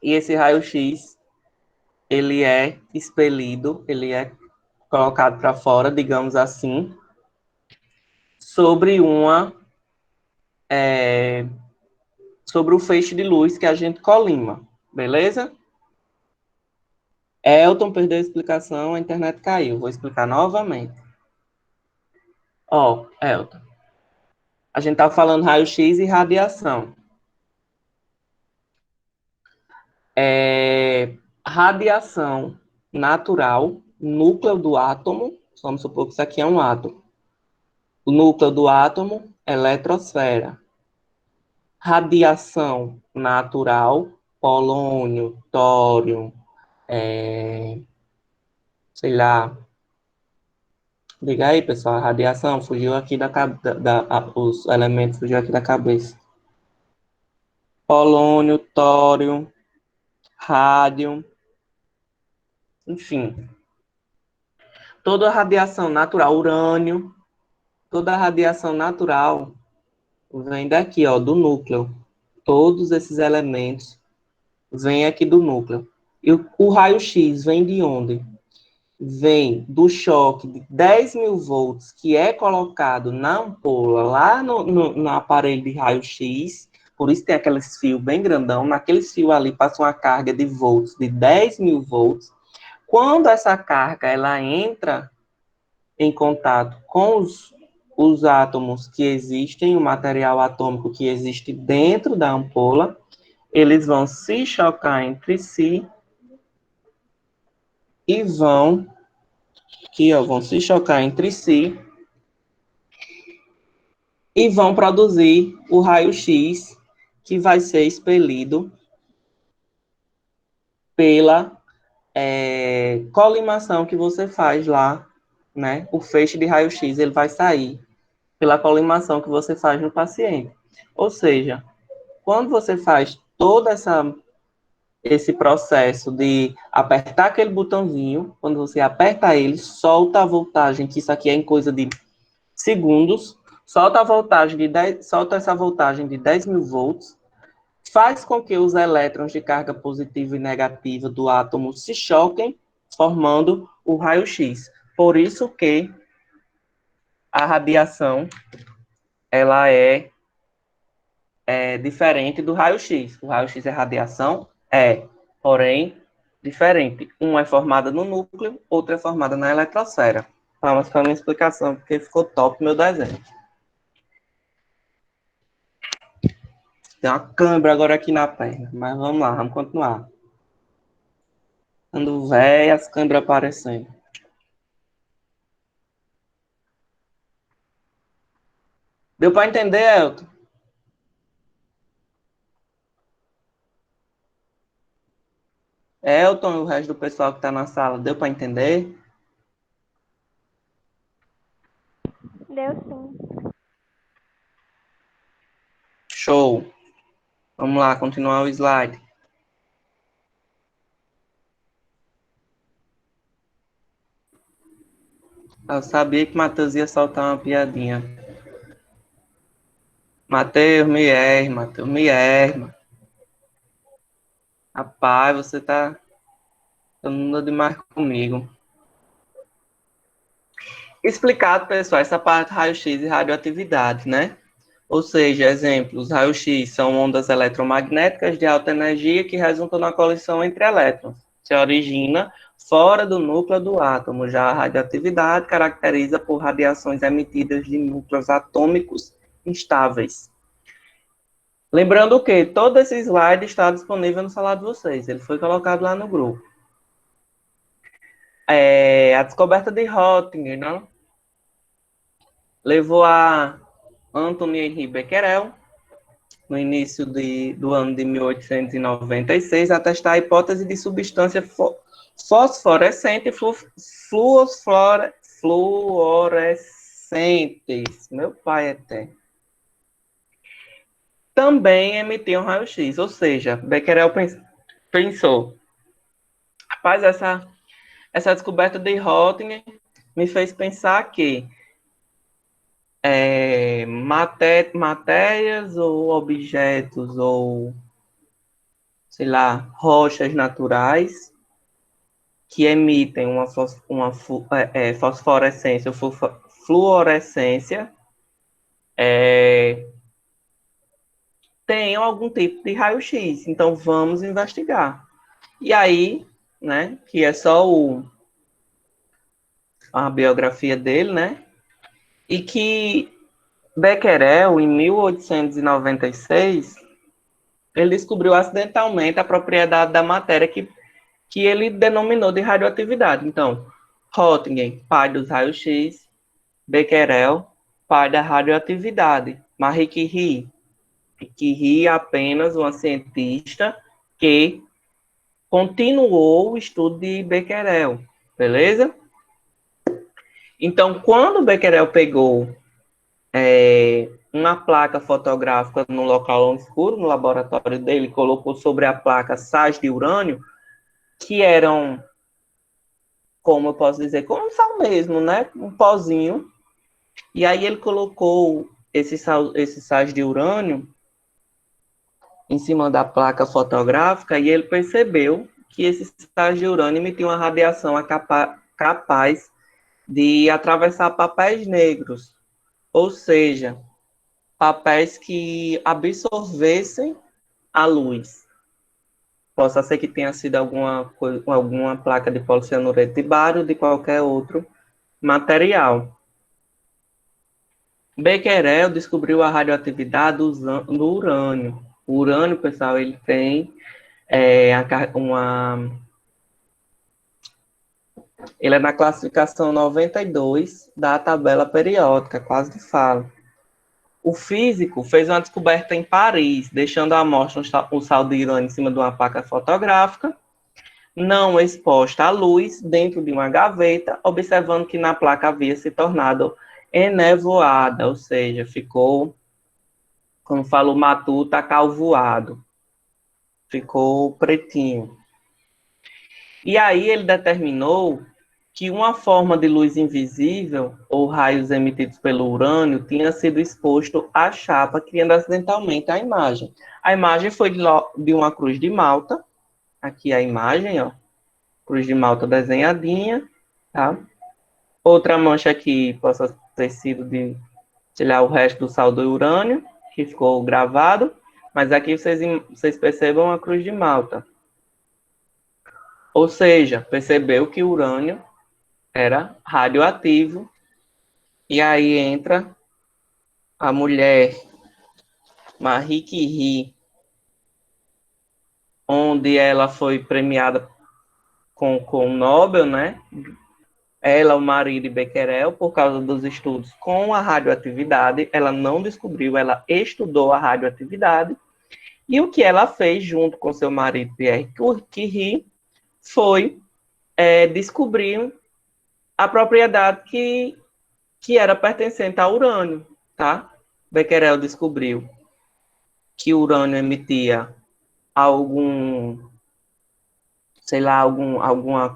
e esse raio-x, ele é expelido, ele é colocado para fora, digamos assim, sobre sobre o feixe de luz que a gente colima, beleza? Elton perdeu a explicação, a internet caiu. Vou explicar novamente. Ó, Elton, a gente tá falando raio-x e radiação. Radiação natural, núcleo do átomo, vamos supor que isso aqui é um átomo. O núcleo do átomo, eletrosfera. Radiação natural, polônio, tório, sei lá. Diga aí, pessoal, a radiação fugiu aqui os elementos fugiu aqui da cabeça. Polônio, tório, rádio, enfim. Toda a radiação natural, urânio, toda a radiação natural vem daqui, ó, do núcleo. Todos esses elementos vêm aqui do núcleo. E o raio-x vem de onde? Vem do choque de 10.000 volts que é colocado na ampola, lá no aparelho de raio-x, Por isso tem aqueles fios bem grandão. Naqueles fios ali passa uma carga de volts, de 10.000 volts. Quando essa carga ela entra em contato com os átomos que existem, o material atômico que existe dentro da ampola, eles vão se chocar entre si e vão se chocar entre si e vão produzir o raio-x que vai ser expelido pela colimação que você faz lá, né? O feixe de raio-x ele vai sair pela colimação que você faz no paciente. Ou seja, quando você faz todo esse processo de apertar aquele botãozinho, quando você aperta ele, solta a voltagem, que isso aqui é em coisa de segundos, solta essa voltagem de 10.000 volts, faz com que os elétrons de carga positiva e negativa do átomo se choquem, formando o raio-x. Por isso que a radiação ela é diferente do raio-x. O raio-x é radiação? Porém, diferente. Uma é formada no núcleo, outra é formada na eletrosfera. Vamos para a minha explicação, porque ficou top meu desenho. Tem uma câimbra agora aqui na perna, mas vamos lá, vamos continuar. Quando velho, as câimbras aparecendo. Deu para entender, Elton? Elton e o resto do pessoal que está na sala, deu para entender? Deu sim. Show. Vamos lá, continuar o slide. Eu sabia que Matheus ia soltar uma piadinha. Matheus, me erma. Rapaz, você tá andando demais comigo. Explicado, pessoal, essa parte raio-x e radioatividade, né? Ou seja, exemplo, os raios-x são ondas eletromagnéticas de alta energia que resultam na colisão entre elétrons. Se origina fora do núcleo do átomo. Já a radioatividade caracteriza por radiações emitidas de núcleos atômicos instáveis. Lembrando que todo esse slide está disponível no celular de vocês. Ele foi colocado lá no grupo. A descoberta de Röntgen, né? Levou a Anthony Henri Becquerel, no início do ano de 1896, a testar a hipótese de substância fosforescente fluorescentes. Meu pai eterno. Também emitiam raio-x, ou seja, Becquerel pensou, rapaz, essa descoberta de Röntgen me fez pensar que matérias ou objetos ou, sei lá, rochas naturais que emitem uma fosforescência ou fluorescência tenham algum tipo de raio-x. Então, vamos investigar. E aí, né, que é só a biografia dele, né, e que Becquerel, em 1896, ele descobriu acidentalmente a propriedade da matéria que ele denominou de radioatividade. Então, Röntgen, pai dos raios-x, Becquerel, pai da radioatividade. Marie Curie, apenas uma cientista que continuou o estudo de Becquerel, beleza? Então, quando Becquerel pegou uma placa fotográfica no local escuro, no laboratório dele, colocou sobre a placa sais de urânio, que eram, como eu posso dizer, como sal mesmo, né? Um pozinho. E aí ele colocou esses sais de urânio em cima da placa fotográfica e ele percebeu que esses sais de urânio emitiam uma radiação capaz de atravessar papéis negros. Ou seja, papéis que absorvessem a luz. Possa ser que tenha sido alguma placa de policianureto de bário ou de qualquer outro material. Becquerel descobriu a radioatividade do urânio. O urânio, pessoal, ele tem ele é na classificação 92 da tabela periódica, quase que falo. O físico fez uma descoberta em Paris, deixando à mostra um sal de urânio em cima de uma placa fotográfica, não exposta à luz, dentro de uma gaveta, observando que na placa havia se tornado enevoada, ou seja, ficou, como fala o matuto, acalvoado, ficou pretinho. E aí ele determinou que uma forma de luz invisível, ou raios emitidos pelo urânio, tinha sido exposto à chapa, criando acidentalmente a imagem. A imagem foi de uma cruz de Malta, aqui a imagem, ó, cruz de Malta desenhadinha, tá? Outra mancha aqui possa ter sido de, sei lá, o resto do sal do urânio, que ficou gravado, mas aqui vocês percebam a cruz de Malta. Ou seja, percebeu que o urânio era radioativo, e aí entra a mulher Marie Curie, onde ela foi premiada com o Nobel, né? Ela, o marido de Becquerel, por causa dos estudos com a radioatividade. Ela não descobriu, ela estudou a radioatividade, e o que ela fez junto com seu marido Pierre Curie foi descobrir a propriedade que era pertencente ao urânio, tá? Becquerel descobriu que o urânio emitia alguma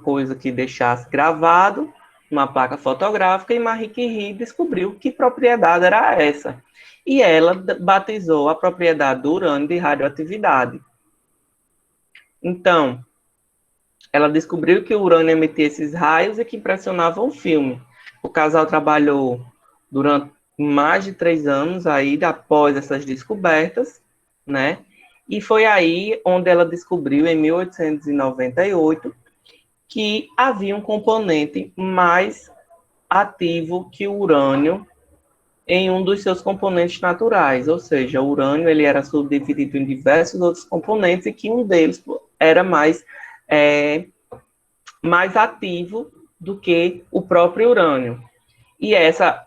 coisa que deixasse gravado numa placa fotográfica, e Marie Curie descobriu que propriedade era essa. E ela batizou a propriedade do urânio de radioatividade. Então, ela descobriu que o urânio emitia esses raios e que impressionavam o filme. O casal trabalhou durante mais de 3 anos aí, após essas descobertas, né? E foi aí onde ela descobriu, em 1898, que havia um componente mais ativo que o urânio em um dos seus componentes naturais, ou seja, o urânio ele era subdividido em diversos outros componentes, e que um deles era mais ativo do que o próprio urânio. E essa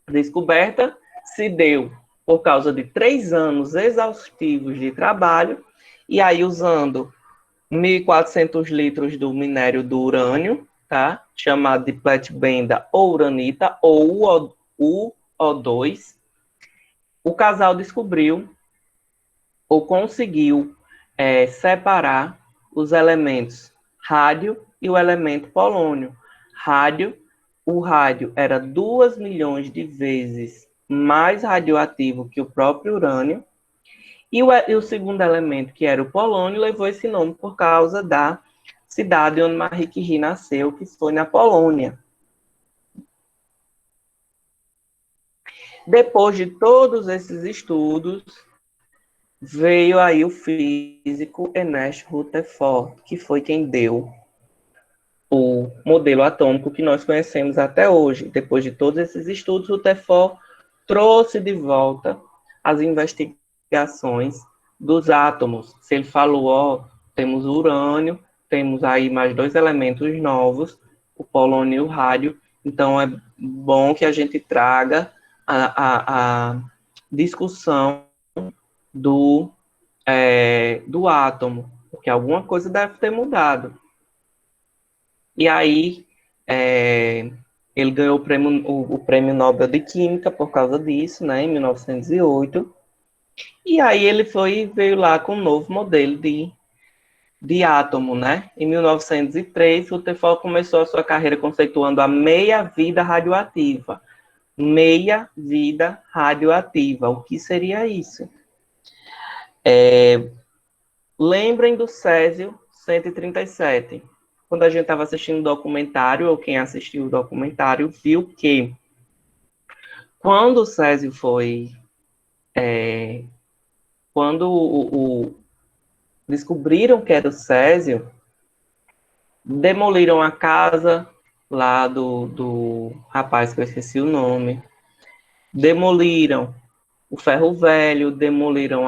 descoberta se deu por causa de 3 anos exaustivos de trabalho, e aí usando 1.400 litros do minério do urânio, tá? Chamado de platibenda ou uranita, ou UO2, o casal descobriu, ou conseguiu separar os elementos rádio e o elemento polônio. O rádio era 2 milhões de vezes mais radioativo que o próprio urânio, e o segundo elemento, que era o polônio, levou esse nome por causa da cidade onde Marie Curie nasceu, que foi na Polônia. Depois de todos esses estudos, veio aí o físico Ernest Rutherford, que foi quem deu o modelo atômico que nós conhecemos até hoje. Depois de todos esses estudos, Rutherford trouxe de volta as investigações dos átomos. Se ele falou, temos o urânio, temos aí mais 2 elementos novos, o polônio e o rádio, então é bom que a gente traga a discussão do átomo, porque alguma coisa deve ter mudado. E aí, ele ganhou o prêmio Nobel de Química por causa disso, né, em 1908. E aí ele veio lá com um novo modelo de átomo, né? Em 1903, Rutherford começou a sua carreira conceituando a meia-vida radioativa. Meia-vida radioativa. O que seria isso? Lembrem do Césio 137. quando a gente estava assistindo o documentário, ou quem assistiu o documentário, viu que quando o Césio foi... quando descobriram que era o Césio, demoliram a casa lá do rapaz que eu esqueci o nome, demoliram o ferro velho, demoliram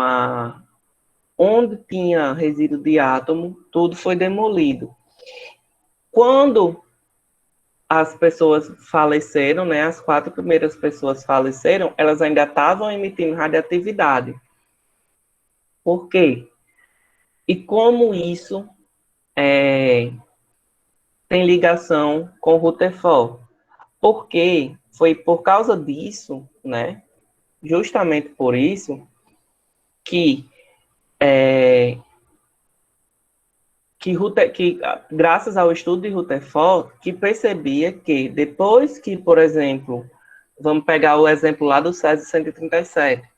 onde tinha resíduo de átomo, tudo foi demolido. Quando as pessoas faleceram, né, as 4 primeiras pessoas faleceram, elas ainda estavam emitindo radioatividade. Por quê? E como isso tem ligação com o Rutherford? Porque foi por causa disso, né, justamente por isso, que graças ao estudo de Rutherford, que percebia que depois que, por exemplo, vamos pegar o exemplo lá do Césio 137,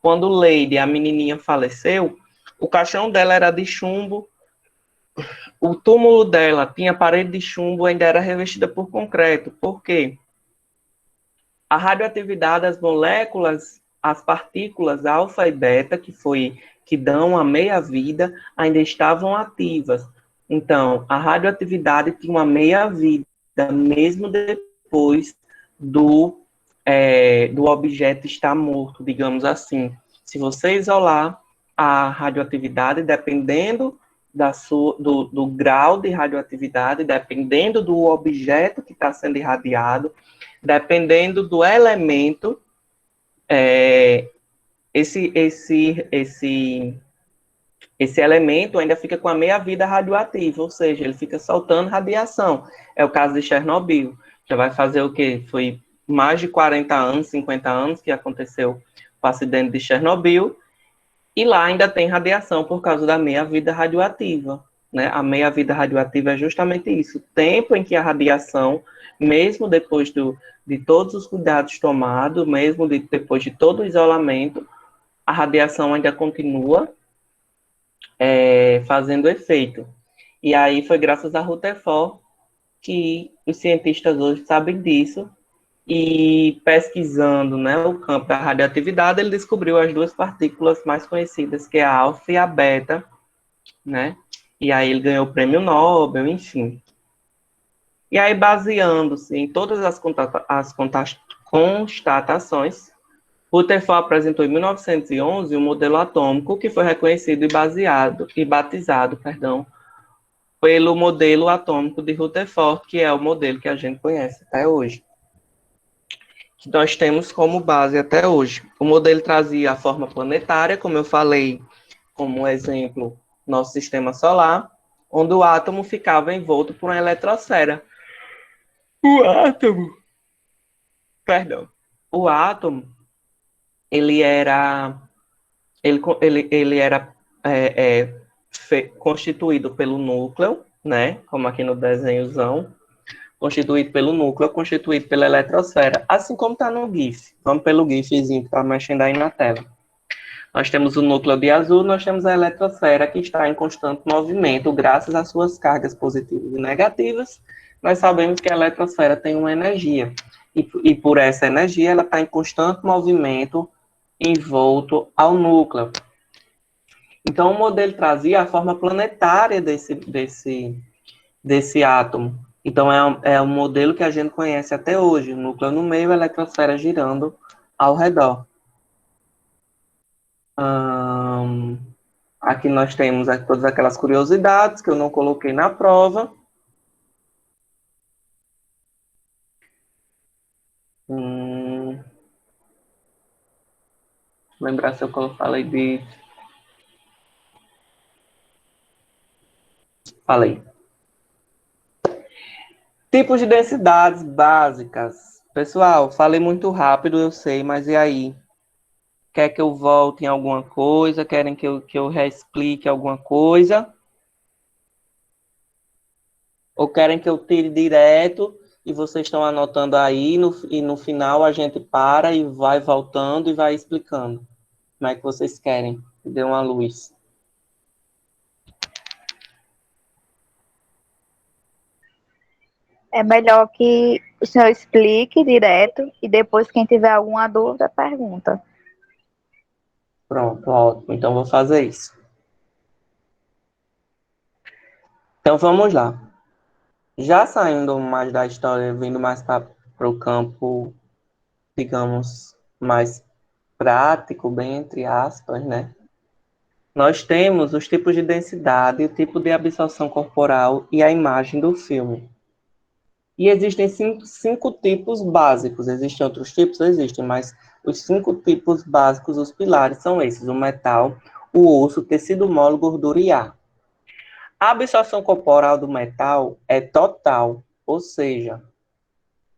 quando Lady, a menininha, faleceu, o caixão dela era de chumbo, o túmulo dela tinha parede de chumbo, ainda era revestida por concreto. Por quê? A radioatividade, as moléculas, as partículas alfa e beta, que dão a meia-vida, ainda estavam ativas. Então, a radioatividade tinha uma meia-vida, mesmo depois do objeto estar morto, digamos assim. Se você isolar a radioatividade, dependendo do grau de radioatividade, dependendo do objeto que está sendo irradiado, dependendo do elemento, esse elemento ainda fica com a meia-vida radioativa, ou seja, ele fica soltando radiação. É o caso de Chernobyl. Já vai fazer o quê? Foi mais de 40 anos, 50 anos que aconteceu o acidente de Chernobyl, e lá ainda tem radiação por causa da meia-vida radioativa. Né? A meia-vida radioativa é justamente isso, o tempo em que a radiação, mesmo depois de todos os cuidados tomados, mesmo depois de todo o isolamento, a radiação ainda continua fazendo efeito. E aí foi graças a Rutherford que os cientistas hoje sabem disso, e pesquisando, né, o campo da radioatividade, ele descobriu as 2 partículas mais conhecidas, que é a alfa e a beta, né? E aí ele ganhou o prêmio Nobel, enfim. E aí, baseando-se em todas as constatações, Rutherford apresentou em 1911 um modelo atômico que foi reconhecido e batizado, pelo modelo atômico de Rutherford, que é o modelo que a gente conhece até hoje, que nós temos como base até hoje. O modelo trazia a forma planetária, como eu falei, como exemplo, nosso sistema solar, onde o átomo ficava envolto por uma eletrosfera. O átomo, perdão, o átomo, ele era, ele era constituído pelo núcleo, né, como aqui no desenhozão, constituído pelo núcleo, constituído pela eletrosfera, assim como está no GIF. Vamos pelo GIFzinho que está mexendo aí na tela. Nós temos o núcleo de azul, nós temos a eletrosfera que está em constante movimento, graças às suas cargas positivas e negativas. Nós sabemos que a eletrosfera tem uma energia, e por essa energia ela está em constante movimento envolto ao núcleo. Então, o modelo trazia a forma planetária desse átomo. Então, é um modelo que a gente conhece até hoje, o núcleo no meio, a eletrosfera girando ao redor. Aqui nós temos todas aquelas curiosidades que eu não coloquei na prova. Lembrar se eu falei de... Falei. Tipos de densidades básicas. Pessoal, falei muito rápido, eu sei, mas e aí? Quer que eu volte em alguma coisa? Querem que eu reexplique alguma coisa? Ou querem que eu tire direto e vocês estão anotando aí e no final a gente para e vai voltando e vai explicando? Como é que vocês querem? Me dê uma luz. É melhor que o senhor explique direto e depois quem tiver alguma dúvida pergunta. Pronto, ótimo. Então, vou fazer isso. Então, vamos lá. Já saindo mais da história, vindo mais para o campo, digamos, mais prático, bem entre aspas, né? Nós temos os tipos de densidade, o tipo de absorção corporal e a imagem do filme. E existem cinco tipos básicos. Existem outros tipos? Existem, mas os 5 tipos básicos, os pilares, são esses: o metal, o osso, o tecido mole, gordura e ar. A absorção corporal do metal é total, ou seja,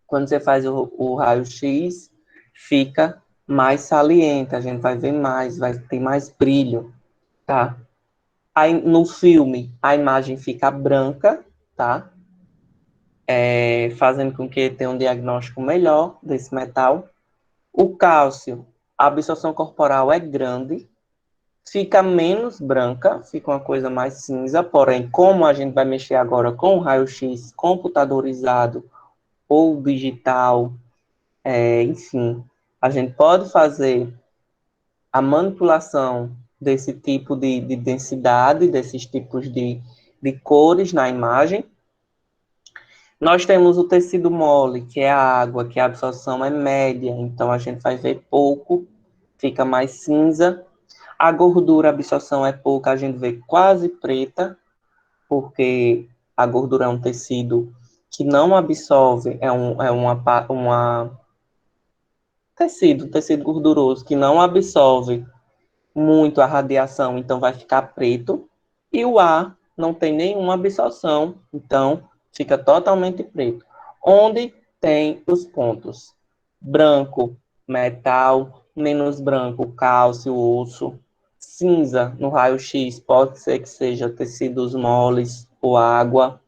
quando você faz o raio-x, fica mais saliente, a gente vai ver mais, vai ter mais brilho, tá? Aí, no filme, a imagem fica branca, tá? Fazendo com que tenha um diagnóstico melhor desse metal. O cálcio, a absorção corporal é grande, fica menos branca, fica uma coisa mais cinza, porém, como a gente vai mexer agora com o raio-x computadorizado ou digital, enfim, a gente pode fazer a manipulação desse tipo de densidade, desses tipos de cores na imagem. Nós temos o tecido mole, que é a água, que a absorção é média, então a gente vai ver pouco, fica mais cinza. A gordura, a absorção é pouca, a gente vê quase preta, porque a gordura é um tecido que não absorve, tecido gorduroso, que não absorve muito a radiação, então vai ficar preto. E o ar não tem nenhuma absorção, então fica totalmente preto. Onde tem os pontos? Branco, metal, menos branco, cálcio, osso. Cinza, no raio-x, pode ser que seja tecidos moles ou água.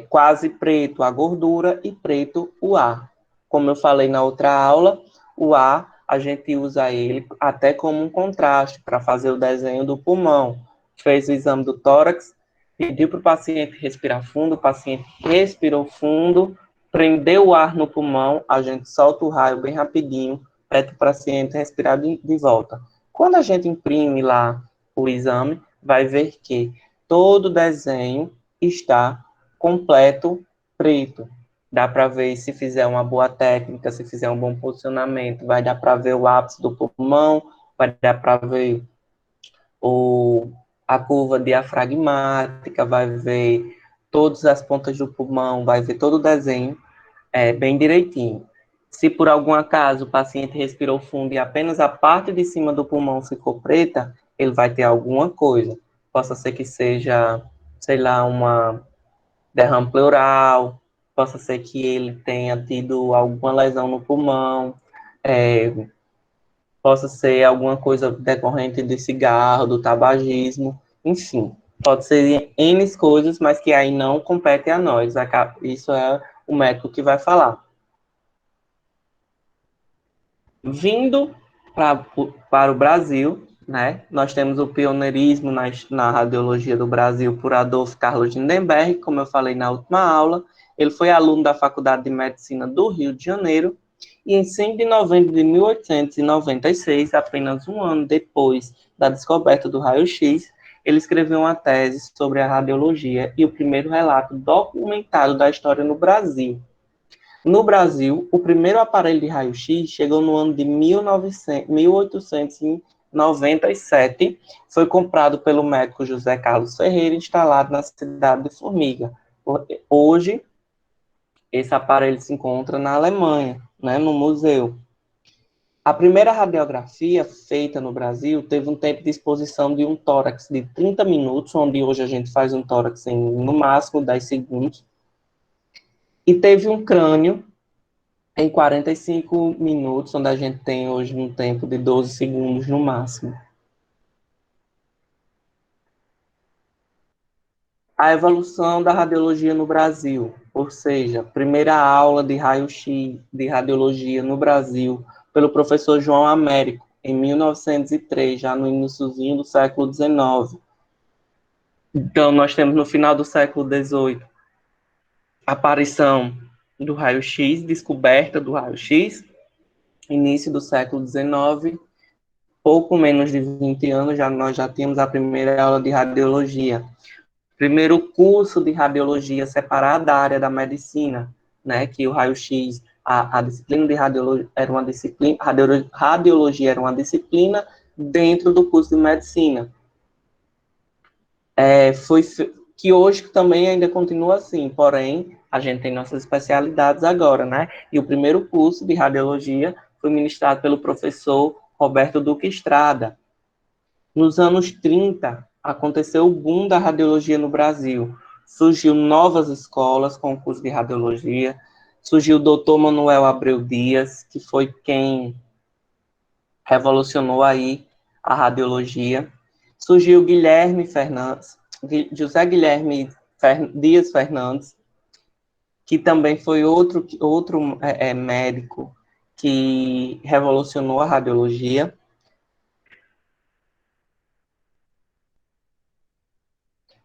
Quase preto, a gordura, e preto, o ar. Como eu falei na outra aula, o ar, a gente usa ele até como um contraste para fazer o desenho do pulmão. Fez o exame do tórax, pediu para o paciente respirar fundo, o paciente respirou fundo, prendeu o ar no pulmão, a gente solta o raio bem rapidinho, pede para o paciente respirar de volta. Quando a gente imprime lá o exame, vai ver que todo o desenho está completo preto. Dá para ver se fizer uma boa técnica, se fizer um bom posicionamento, vai dar para ver o ápice do pulmão, vai dar para ver a curva diafragmática, vai ver todas as pontas do pulmão, vai ver todo o desenho bem direitinho. Se por algum acaso o paciente respirou fundo e apenas a parte de cima do pulmão ficou preta, ele vai ter alguma coisa. Possa ser que seja, sei lá, uma derrame pleural, possa ser que ele tenha tido alguma lesão no pulmão, possa ser alguma coisa decorrente de cigarro, do tabagismo, enfim, pode ser N coisas, mas que aí não compete a nós, isso é o médico que vai falar. Vindo para o Brasil, né, nós temos o pioneirismo na radiologia do Brasil por Adolfo Carlos Lindenberg, como eu falei na última aula. Ele foi aluno da Faculdade de Medicina do Rio de Janeiro, e em 5 de novembro de 1896, apenas um ano depois da descoberta do raio-x, ele escreveu uma tese sobre a radiologia e o primeiro relato documentado da história no Brasil. No Brasil, o primeiro aparelho de raio-x chegou no ano de 1897. Foi comprado pelo médico José Carlos Ferreira, instalado na cidade de Formiga. Hoje, esse aparelho se encontra na Alemanha, né, no museu. A primeira radiografia feita no Brasil teve um tempo de exposição de um tórax de 30 minutos, onde hoje a gente faz um tórax em, no máximo, 10 segundos. E teve um crânio em 45 minutos, onde a gente tem hoje um tempo de 12 segundos no máximo. A evolução da radiologia no Brasil, ou seja, primeira aula de raio-x de radiologia no Brasil, pelo professor João Américo, em 1903, já no iníciozinho do século XIX. Então, nós temos no final do século XVIII. aparição do raio-x, descoberta do raio-x, início do século XIX, pouco menos de 20 anos, nós já tínhamos a primeira aula de radiologia. Primeiro curso de radiologia separado da área da medicina, né, que o raio-x, a disciplina de radiologia era uma disciplina, radiologia era uma disciplina dentro do curso de medicina. Foi que hoje também ainda continua assim, porém, a gente tem nossas especialidades agora, né? E o primeiro curso de radiologia foi ministrado pelo professor Roberto Duque Estrada. Nos anos 30, aconteceu o boom da radiologia no Brasil. Surgiu novas escolas com o curso de radiologia, surgiu o doutor Manuel Abreu Dias, que foi quem revolucionou aí a radiologia. Surgiu Guilherme Fernandes, José Guilherme Dias Fernandes, que também foi outro médico que revolucionou a radiologia.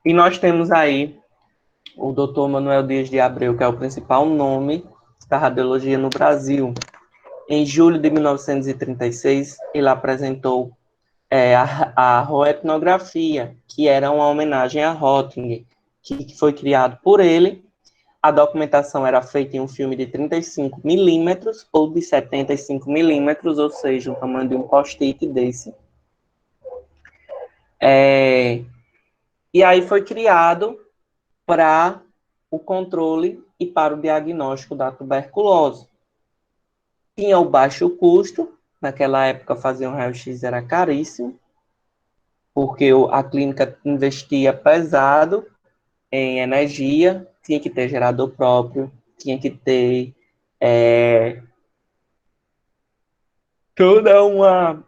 E nós temos aí o Dr. Manuel Dias de Abreu, que é o principal nome da radiologia no Brasil. Em julho de 1936, ele apresentou a roetnografia, que era uma homenagem a Röntgen, que foi criado por ele. A documentação era feita em um filme de 35 milímetros ou de 75 milímetros, ou seja, o tamanho de um post-it desse. E aí foi criado para o controle e para o diagnóstico da tuberculose. Tinha o baixo custo, naquela época fazer um raio-x era caríssimo, porque a clínica investia pesado em energia, tinha que ter gerador próprio, tinha que ter todo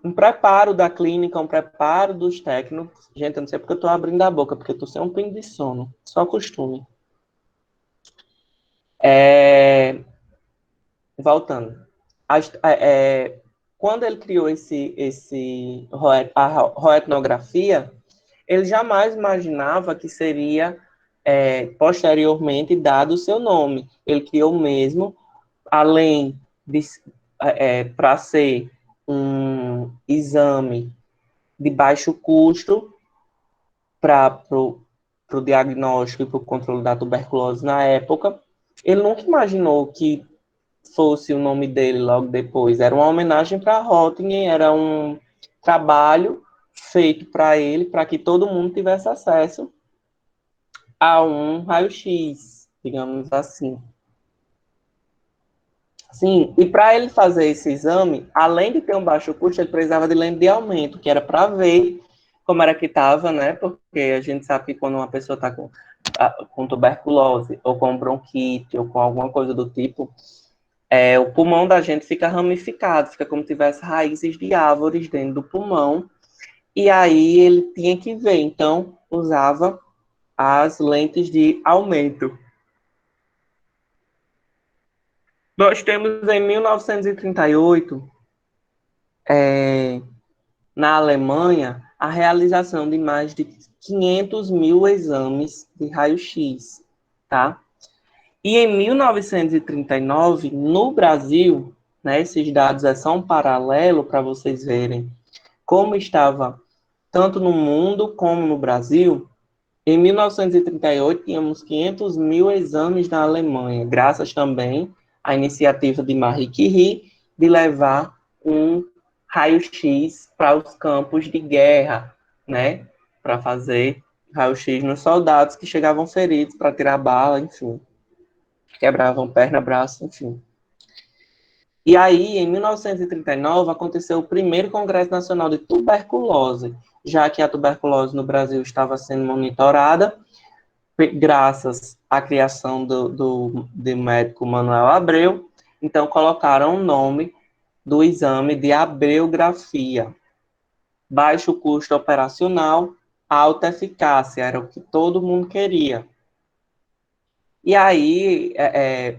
um preparo da clínica, um preparo dos técnicos. Gente, eu não sei porque eu estou abrindo a boca, porque eu estou sem um pingo de sono, só costume. Voltando. Quando ele criou a roetnografia, ele jamais imaginava que seria posteriormente dado o seu nome. Ele criou mesmo, além de para ser um exame de baixo custo para o diagnóstico e para o controle da tuberculose na época, ele nunca imaginou que fosse o nome dele logo depois. Era uma homenagem para Röntgen, era um trabalho feito para ele, para que todo mundo tivesse acesso a um raio-x, digamos assim. Sim, e para ele fazer esse exame, além de ter um baixo custo, ele precisava de lente de aumento, que era para ver como era que estava, né? Porque a gente sabe que quando uma pessoa está com tuberculose, ou com bronquite, ou com alguma coisa do tipo, o pulmão da gente fica ramificado, fica como se tivesse raízes de árvores dentro do pulmão, e aí ele tinha que ver, então usava as lentes de aumento. Nós temos em 1938, na Alemanha, a realização de mais de 500 mil exames de raio-x, tá? E em 1939, no Brasil, né, esses dados são um paralelo para vocês verem como estava tanto no mundo como no Brasil. Em 1938, tínhamos 500 mil exames na Alemanha, graças também à iniciativa de Marie Curie de levar um raio-x para os campos de guerra, né, para fazer raio-x nos soldados que chegavam feridos para tirar bala, enfim. Quebravam perna, braço, enfim. E aí, em 1939, aconteceu o primeiro Congresso Nacional de Tuberculose, já que a tuberculose no Brasil estava sendo monitorada, graças à criação do médico Manuel Abreu, então colocaram o nome do exame de abreografia. Baixo custo operacional, alta eficácia, era o que todo mundo queria. E aí,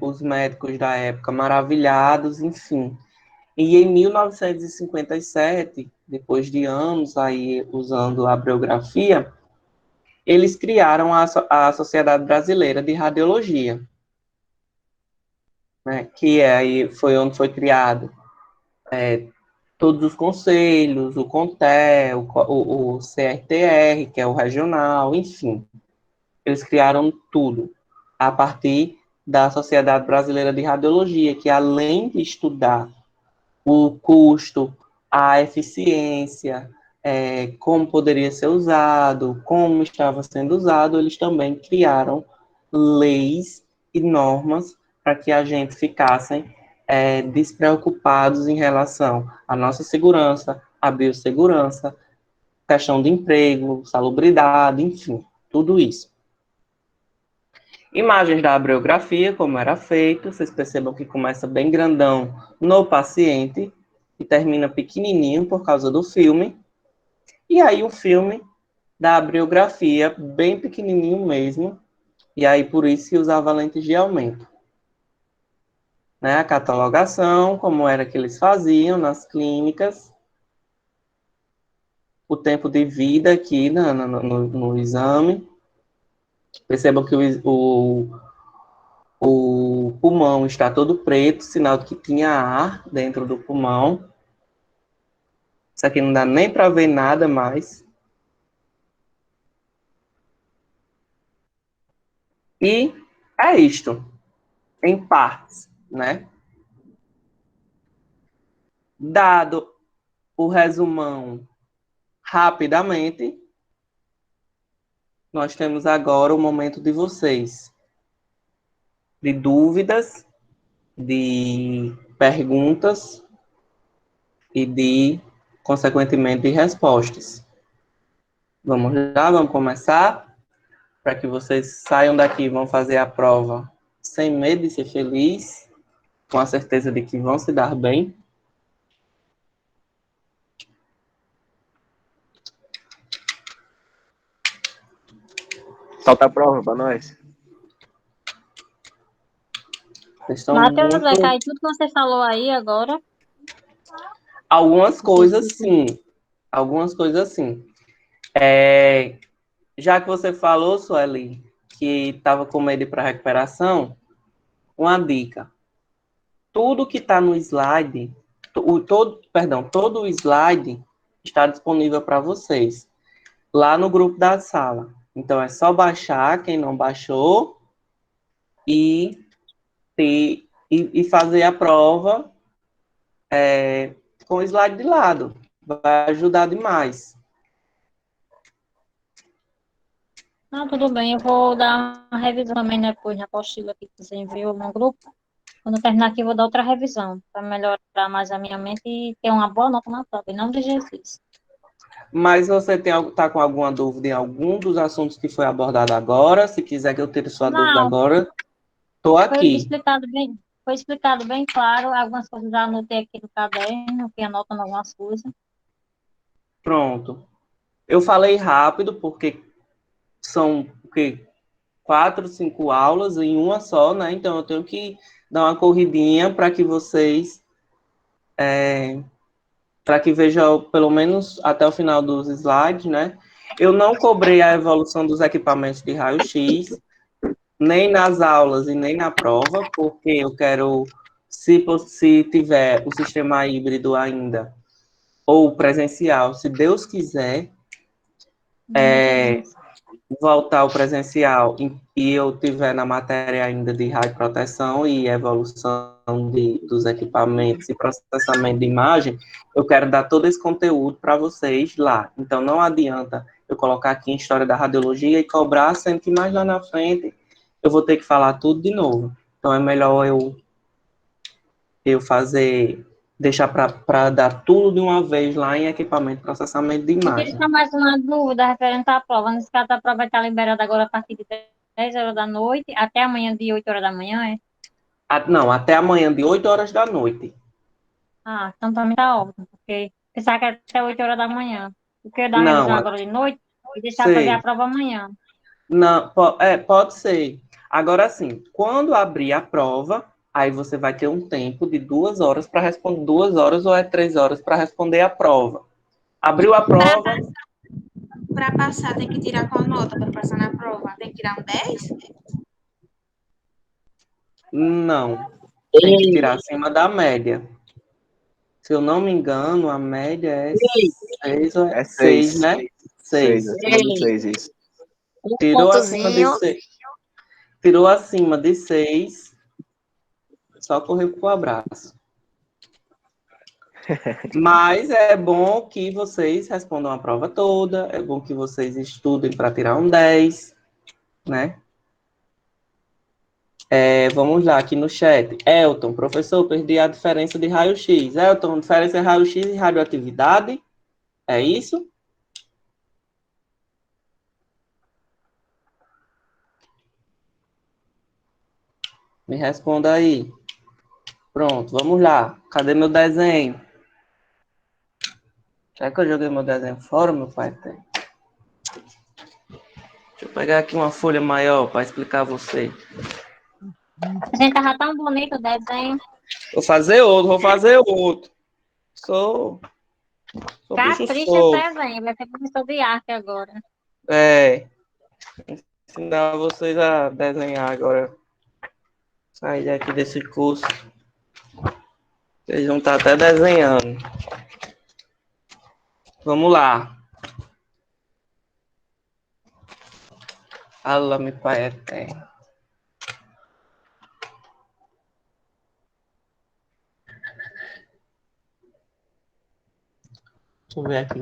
os médicos da época maravilhados, enfim. E em 1957, depois de anos aí usando a abreografia, eles criaram a Sociedade Brasileira de Radiologia. né, que aí foi onde foi criado todos os conselhos, o CONTE, o CRTR, que é o regional, enfim. Eles criaram tudo a partir da Sociedade Brasileira de Radiologia, que além de estudar o custo, a eficiência, como poderia ser usado, como estava sendo usado, eles também criaram leis e normas para que a gente ficassem despreocupados em relação à nossa segurança, à biossegurança, questão de emprego, salubridade, enfim, tudo isso. Imagens da abriografia, como era feito, vocês percebam que começa bem grandão no paciente e termina pequenininho por causa do filme. E aí o filme da abriografia, bem pequenininho mesmo, e aí por isso que usava lentes de aumento. Né? A catalogação, como era que eles faziam nas clínicas, o tempo de vida aqui no exame. Percebam que o pulmão está todo preto, sinal de que tinha ar dentro do pulmão. Isso aqui não dá nem para ver nada mais. E é isto, em partes, né? Dado o resumão rapidamente, nós temos agora o momento de vocês, de dúvidas, de perguntas e de, consequentemente, de respostas. Vamos lá, vamos começar? Para que vocês saiam daqui e vão fazer a prova sem medo de ser feliz, com a certeza de que vão se dar bem. Solta a prova pra nós. Vocês estão Matheus, muito... vai cair tudo que você falou aí agora. Algumas coisas, sim. Algumas coisas, sim. Já que você falou, Sueli, que estava com medo de ir para recuperação, uma dica. Tudo que está no slide, todo o slide está disponível para vocês, lá no grupo da sala. Então, é só baixar, quem não baixou, e fazer a prova com o slide de lado. Vai ajudar demais. Não, tudo bem, eu vou dar uma revisão também depois na apostila que você enviou no grupo. Quando eu terminar aqui, eu vou dar outra revisão, para melhorar mais a minha mente e ter uma boa nota na prova, em nome de Jesus. Mas você está com alguma dúvida em algum dos assuntos que foi abordado agora? Se quiser que eu tire sua dúvida agora, estou aqui. Foi explicado bem claro, algumas coisas já anotei aqui no caderno, fui anotando algumas coisas. Pronto. Eu falei rápido, porque são 4, 5 aulas em uma só, né? Então, eu tenho que dar uma corridinha para que vocês... para que vejam pelo menos até o final dos slides, né? Eu não cobrei a evolução dos equipamentos de raio-x, nem nas aulas e nem na prova, porque eu quero, se tiver o sistema híbrido ainda, ou presencial, se Deus quiser, voltar ao presencial e eu tiver na matéria ainda de radioproteção e evolução dos equipamentos e processamento de imagem, eu quero dar todo esse conteúdo para vocês lá. Então, não adianta eu colocar aqui em História da Radiologia e cobrar, sendo que mais lá na frente eu vou ter que falar tudo de novo. Então, é melhor eu fazer, deixar para dar tudo de uma vez lá em equipamento de processamento de Eu imagem. queria tirar mais uma dúvida referente à prova. Nesse caso, a prova vai estar liberada agora a partir de 10 horas da noite, até amanhã de 8 horas da manhã, é? Não, até amanhã de 8 horas da noite. Ah, então para mim tá ótimo, porque pensava que era até 8 horas da manhã. Eu queria dar uma revisão agora de noite e deixar fazer a prova amanhã. Não, pode ser. Agora, sim, quando abrir a prova, aí você vai ter um tempo de 2 horas para responder, 2 horas ou 3 horas para responder a prova. Abriu a prova... Para passar, tem que tirar qual nota para passar na prova? Tem que tirar um 10? Não. Tem que tirar acima da média. Se eu não me engano, a média é 6, É 6, 6. né? 6, 6. acima de 6, isso. Tirou acima de 6. Tirou acima de 6, só correr pro abraço. Mas é bom que vocês respondam a prova toda, é bom que vocês estudem para tirar um 10, né? Vamos lá, aqui no chat. Elton, professor, perdi a diferença de raio-x. Elton, diferença de raio-x e radioatividade? É isso? Me responda aí. Pronto, vamos lá. Cadê meu desenho? Será que eu joguei meu desenho fora, meu pai? Deixa eu pegar aqui uma folha maior para explicar a você. A gente tava tão bonito o desenho. Vou fazer outro. Sou bicho Capricha esse solto. desenho. Vai ser professor de arte agora. Ensinar vocês a desenhar agora. Sair daqui desse curso. Vocês vão estar até desenhando. Vamos lá. Fala-me, Pai Eterno. Deixa eu ver aqui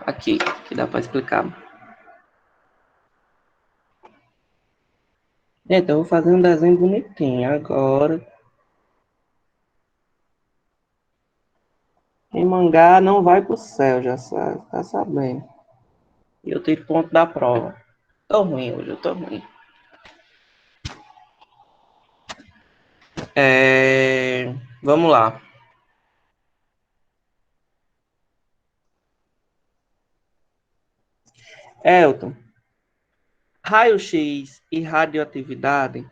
Aqui, que dá para explicar. Então, eu vou fazer um desenho bonitinho agora. Quem mangá não vai pro céu, já sabe, tá sabendo. E eu tiro ponto da prova. Tô ruim hoje, eu tô ruim. Vamos lá. Elton, raio-x e radioatividade,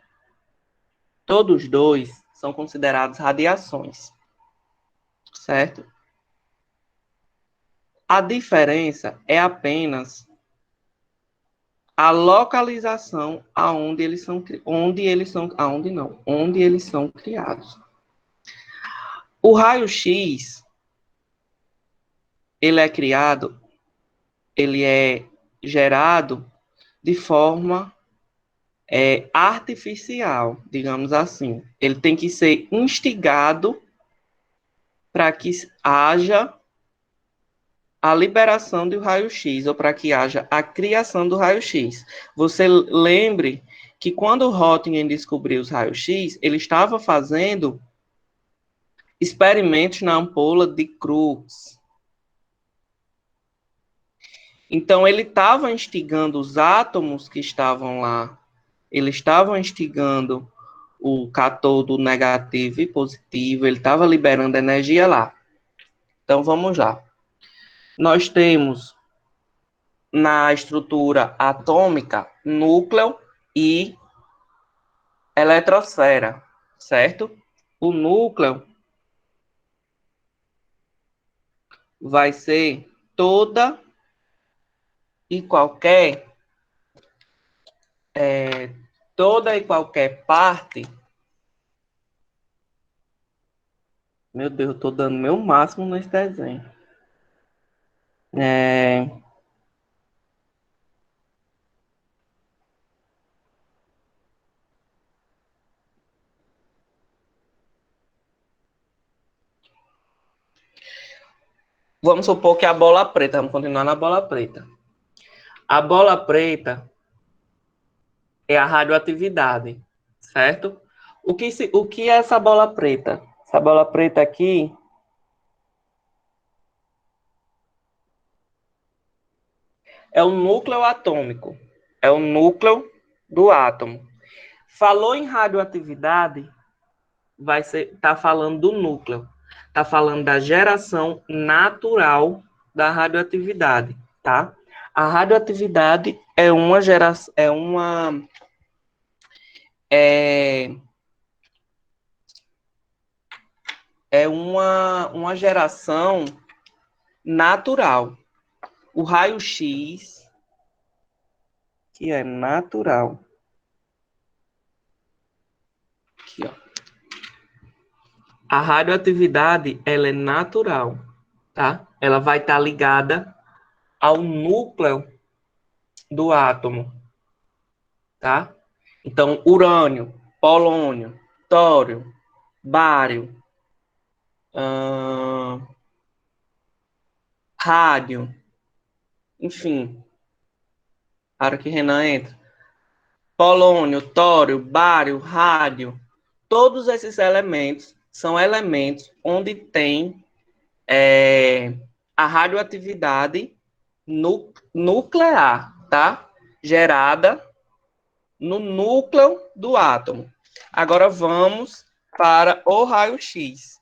todos dois são considerados radiações, certo? A diferença é apenas a localização onde eles são criados. O raio-x, ele é gerado de forma artificial, digamos assim. Ele tem que ser instigado para que haja a liberação do raio-x, ou para que haja a criação do raio-x. Você lembre que quando Röntgen descobriu os raios-x, ele estava fazendo experimentos na ampola de Crookes. Então, ele estava instigando os átomos que estavam lá, ele estava instigando o cátodo negativo e positivo, ele estava liberando energia lá. Então, vamos lá. Nós temos na estrutura atômica núcleo e eletrosfera, certo? O núcleo vai ser toda e qualquer parte. Meu Deus, eu tô dando meu máximo nesse desenho. Vamos supor que a bola preta, vamos continuar na bola preta. A bola preta é a radioatividade, certo? O que é essa bola preta? Essa bola preta aqui é o núcleo atômico, é o núcleo do átomo. Falou em radioatividade, tá falando do núcleo, tá falando da geração natural da radioatividade, tá? A radioatividade é uma geração, uma geração natural. O raio-x, que é natural, Aqui, ó. A radioatividade, ela é natural, tá? Ela vai estar ligada ao núcleo do átomo, tá? Então, urânio, polônio, tório, bário, rádio, enfim, a hora que Renan entra. Polônio, tório, bário, rádio, todos esses elementos são elementos onde tem a radioatividade nuclear, tá? Gerada no núcleo do átomo. Agora vamos para o raio-x.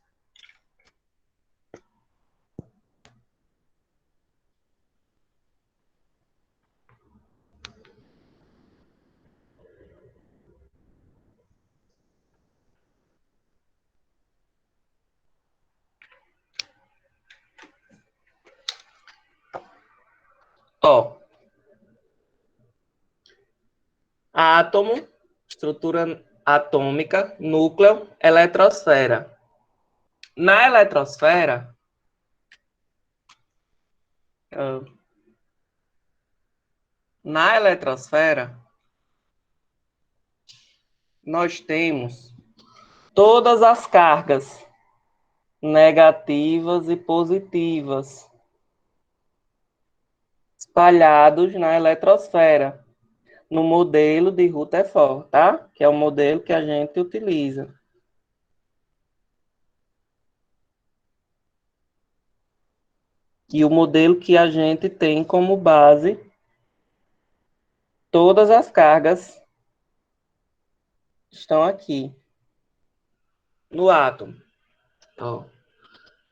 Ó, átomo, estrutura atômica, núcleo, eletrosfera. Na eletrosfera, nós temos todas as cargas negativas e positivas espalhados na eletrosfera, no modelo de Rutherford, tá? Que é o modelo que a gente utiliza. E o modelo que a gente tem como base todas as cargas estão aqui no átomo. Ó,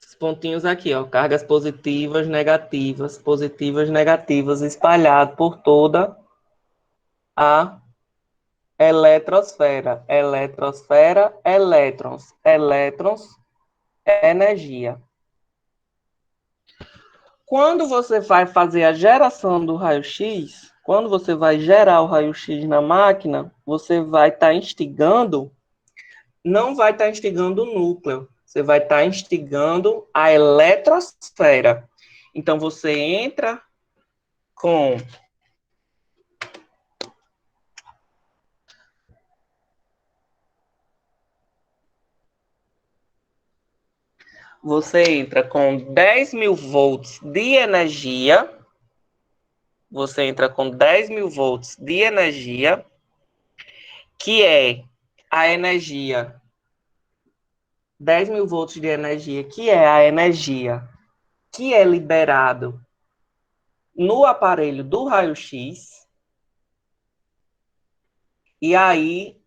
esses pontinhos aqui, ó, cargas positivas, negativas, espalhado por toda a eletrosfera. Eletrosfera, elétrons. Elétrons, energia. Quando você vai fazer a geração do raio-x, quando você vai gerar o raio-x na máquina, você vai estar instigando, não vai estar instigando o núcleo, você vai estar instigando a eletrosfera. Então, você entra com você entra com 10.000 volts de energia. Você entra com 10.000 volts de energia, que é a energia, 10.000 volts de energia, que é a energia que é liberado no aparelho do raio-x. E aí,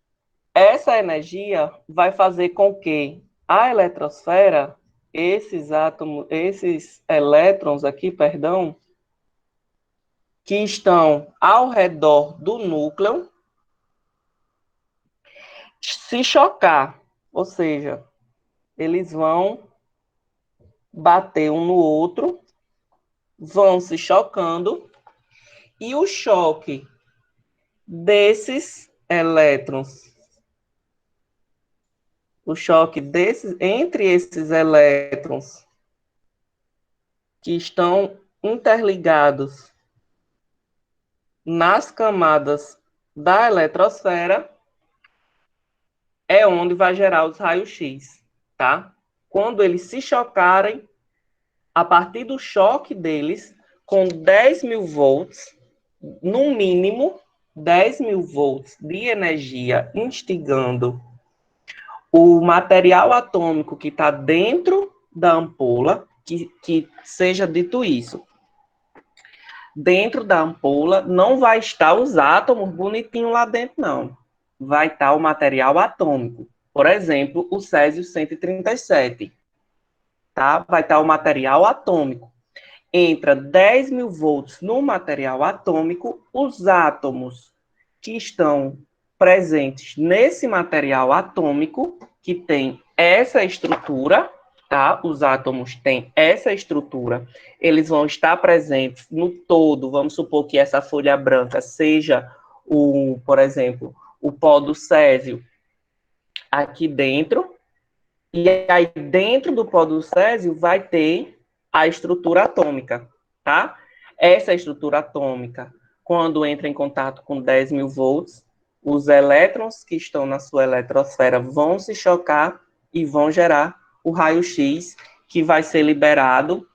essa energia vai fazer com que a eletrosfera, esses átomos, esses elétrons aqui, perdão, que estão ao redor do núcleo, se chocar, ou seja, eles vão bater um no outro, vão se chocando, e o choque desses elétrons, o choque entre esses elétrons que estão interligados nas camadas da eletrosfera, é onde vai gerar os raios-x, tá? Quando eles se chocarem, a partir do choque deles, com 10.000 volts, no mínimo 10.000 volts de energia instigando o material atômico que está dentro da ampola, que seja dito isso. Dentro da ampola não vai estar os átomos bonitinhos lá dentro, não. Vai estar o material atômico. Por exemplo, o Césio-137. Tá? Vai estar o material atômico. Entra 10.000 volts no material atômico, os átomos que estão presentes nesse material atômico, que tem essa estrutura, tá? Os átomos têm essa estrutura, eles vão estar presentes no todo. Vamos supor que essa folha branca seja, por exemplo, o pó do césio, aqui dentro, e aí dentro do pó do césio vai ter a estrutura atômica, tá? Essa estrutura atômica, quando entra em contato com 10.000 volts, os elétrons que estão na sua eletrosfera vão se chocar e vão gerar o raio-x, que vai ser liberado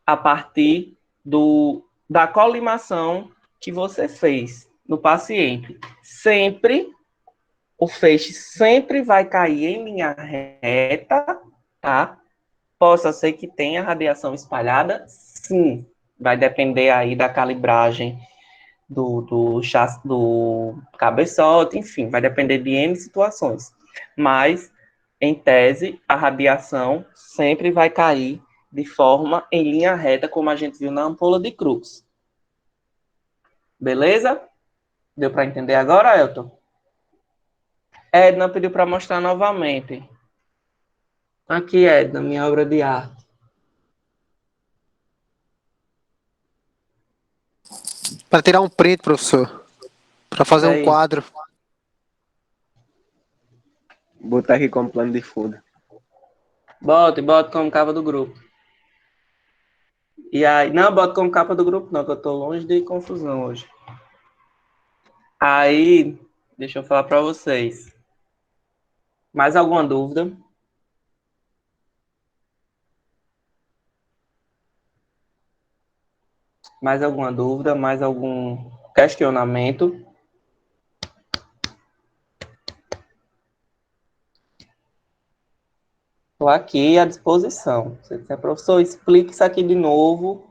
a partir da colimação que você fez no paciente. Sempre, o feixe sempre vai cair em linha reta, tá? Possa ser que tenha radiação espalhada, sim. Vai depender aí da calibragem do cabeçote, enfim, vai depender de N situações. Mas, em tese, a radiação sempre vai cair de forma em linha reta, como a gente viu na ampola de Crookes. Beleza? Deu para entender agora, Elton? Edna pediu para mostrar novamente. Aqui, Edna, minha obra de arte. Para tirar um print, professor. Para fazer um Aí. quadro. Botar aqui como plano de fundo. Bota como capa do grupo. E aí, não, bota como capa do grupo, não, que eu tô longe de confusão hoje. Aí, deixa eu falar para vocês. Mais alguma dúvida? Mais alguma dúvida? Mais algum questionamento? Estou aqui à disposição. Se quiser, professor, explique isso aqui de novo.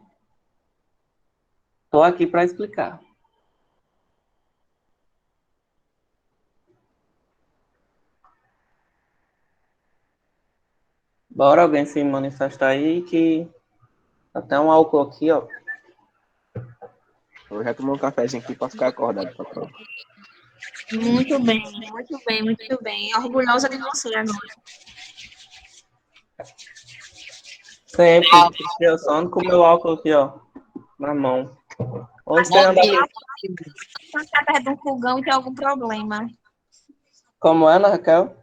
Estou aqui para explicar. Bora alguém se manifestar aí, que até um álcool aqui, ó. Eu já tomei um cafezinho aqui para ficar acordado pra prova. Muito bem, muito bem, muito bem. Orgulhosa de você agora. Sempre. Eu só ando com o meu álcool aqui, ó, na mão. Onde você anda? Passar perto de um fogão e tem algum problema. Como é, Ana Raquel?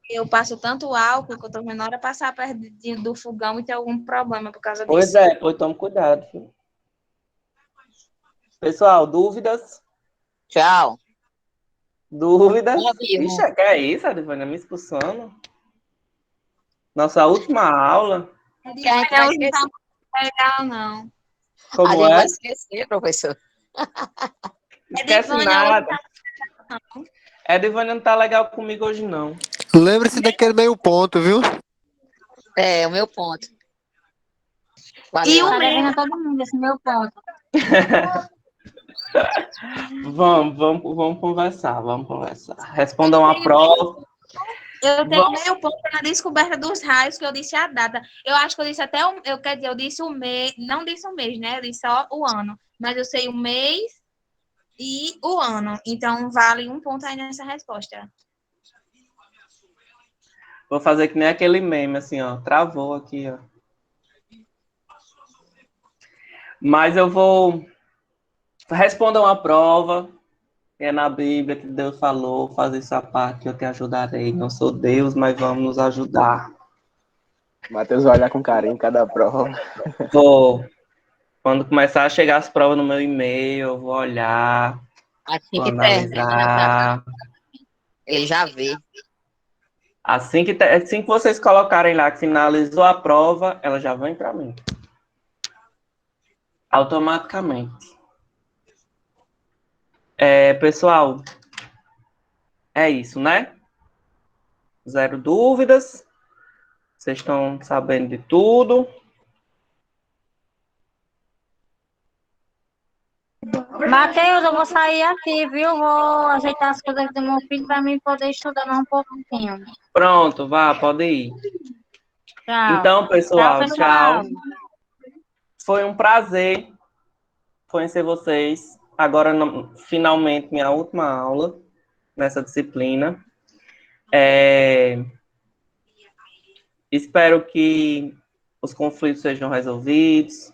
Eu passo tanto álcool que eu tô vendo a hora passar perto do fogão e ter algum problema por causa Pois disso. é, pois tome cuidado, filho. Pessoal, dúvidas? Tchau. Dúvidas? Bom dia, Ixi, que é isso, Adivânia, me expulsando? Nossa última aula? A gente vai Não esquecer. tá legal, não. A Como gente vai é? esquecer, professor. Esquece Edivânia, nada. Edivânia não tá legal comigo hoje, não. Lembre-se daquele meio ponto, viu? É, o meu ponto. E Valeu. o Tá meu? devendo a todo mundo esse meu ponto. Vamos conversar, vamos conversar. Respondam a prova. Eu tenho meio ponto na descoberta dos raios, que eu disse a data. Eu acho que eu disse até quer dizer, eu disse o mês, não disse o mês, né? Eu disse só o ano. Mas eu sei o mês e o ano. Então, vale um ponto aí nessa resposta. Vou fazer que nem aquele meme, assim, ó. Travou aqui, ó. Mas eu vou... Respondam a prova. É na Bíblia que Deus falou, fazer essa parte que eu te ajudarei. Não sou Deus, mas vamos nos ajudar. Matheus vai olhar com carinho cada prova. Vou. Quando começar a chegar as provas no meu e-mail, eu vou olhar, Assim vou que termina, analisar. ele já vê. Assim que vocês colocarem lá que finalizou a prova, ela já vem para mim. Automaticamente. Pessoal, é isso, né? Zero dúvidas. Vocês estão sabendo de tudo. Matheus, eu vou sair aqui, viu? Vou ajeitar as coisas do meu filho para mim poder estudar mais um pouquinho. Pronto, vá, pode ir. Tchau. Então, pessoal, tchau. pessoal. Foi um prazer conhecer vocês. Agora, finalmente, minha última aula nessa disciplina. Espero que os conflitos sejam resolvidos,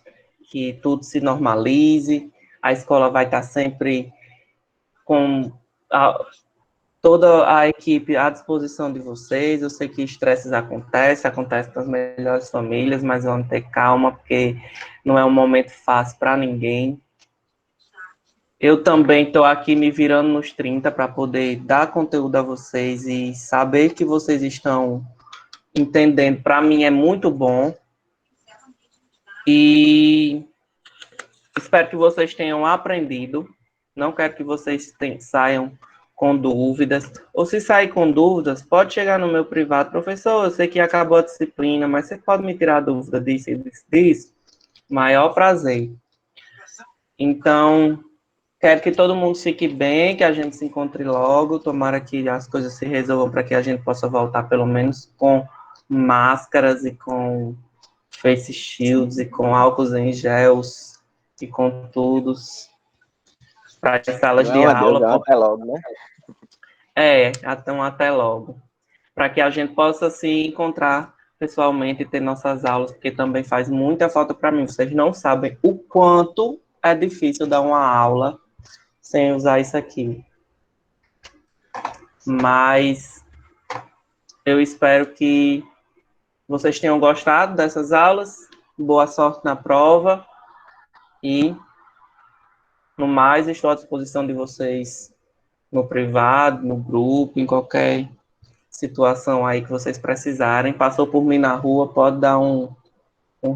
que tudo se normalize. A escola vai estar sempre com toda a equipe à disposição de vocês. Eu sei que estresses acontecem nas melhores famílias, mas vamos ter calma, porque não é um momento fácil para ninguém. Eu também estou aqui me virando nos 30 para poder dar conteúdo a vocês e saber que vocês estão entendendo. Para mim é muito bom. E espero que vocês tenham aprendido. Não quero que vocês saiam com dúvidas. Ou se sair com dúvidas, pode chegar no meu privado. Professor, eu sei que acabou a disciplina, mas você pode me tirar a dúvida disso e disso? Maior prazer. Então, quero que todo mundo fique bem, que a gente se encontre logo. Tomara que as coisas se resolvam para que a gente possa voltar, pelo menos, com máscaras e com face shields e com álcools em gels e com tudo para as salas de Não, adeus, aula. até logo, né? Então até logo. Para que a gente possa se encontrar pessoalmente e ter nossas aulas, porque também faz muita falta para mim. Vocês não sabem o quanto é difícil dar uma aula sem usar isso aqui. Mas eu espero que vocês tenham gostado dessas aulas. Boa sorte na prova. E, no mais, estou à disposição de vocês no privado, no grupo, em qualquer situação aí que vocês precisarem. Passou por mim na rua, pode dar um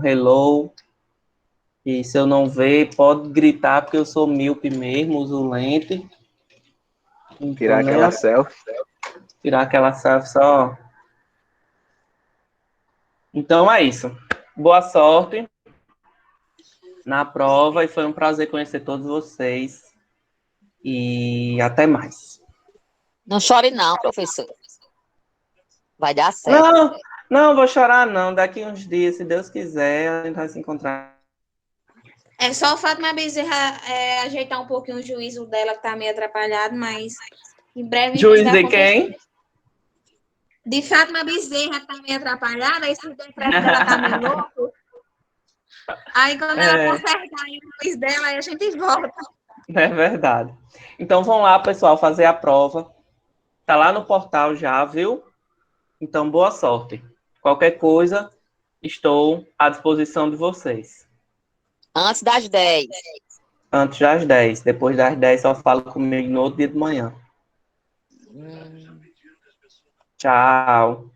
hello. E se eu não ver, pode gritar, porque eu sou míope mesmo, uso lente. Tirar aquela selfie. Tirar aquela selfie só. Então é isso. Boa sorte na prova e foi um prazer conhecer todos vocês. E até mais. Não chore não, professor. Vai dar certo. Não vou chorar não. Daqui uns dias, se Deus quiser, a gente vai se encontrar. É só o Fátima Bezerra ajeitar um pouquinho o juízo dela, que tá meio atrapalhado, mas em breve... Juiz de quem? De Fátima Bezerra, que tá meio atrapalhada, aí se o decreto dela tá meio louco. Aí quando ela consertar o juiz dela, aí a gente volta. É verdade. Então vão lá, pessoal, fazer a prova. Tá lá no portal já, viu? Então, boa sorte. Qualquer coisa, estou à disposição de vocês. Antes das 10. Antes das 10. Depois das 10, só fala comigo no outro dia de manhã. Tchau.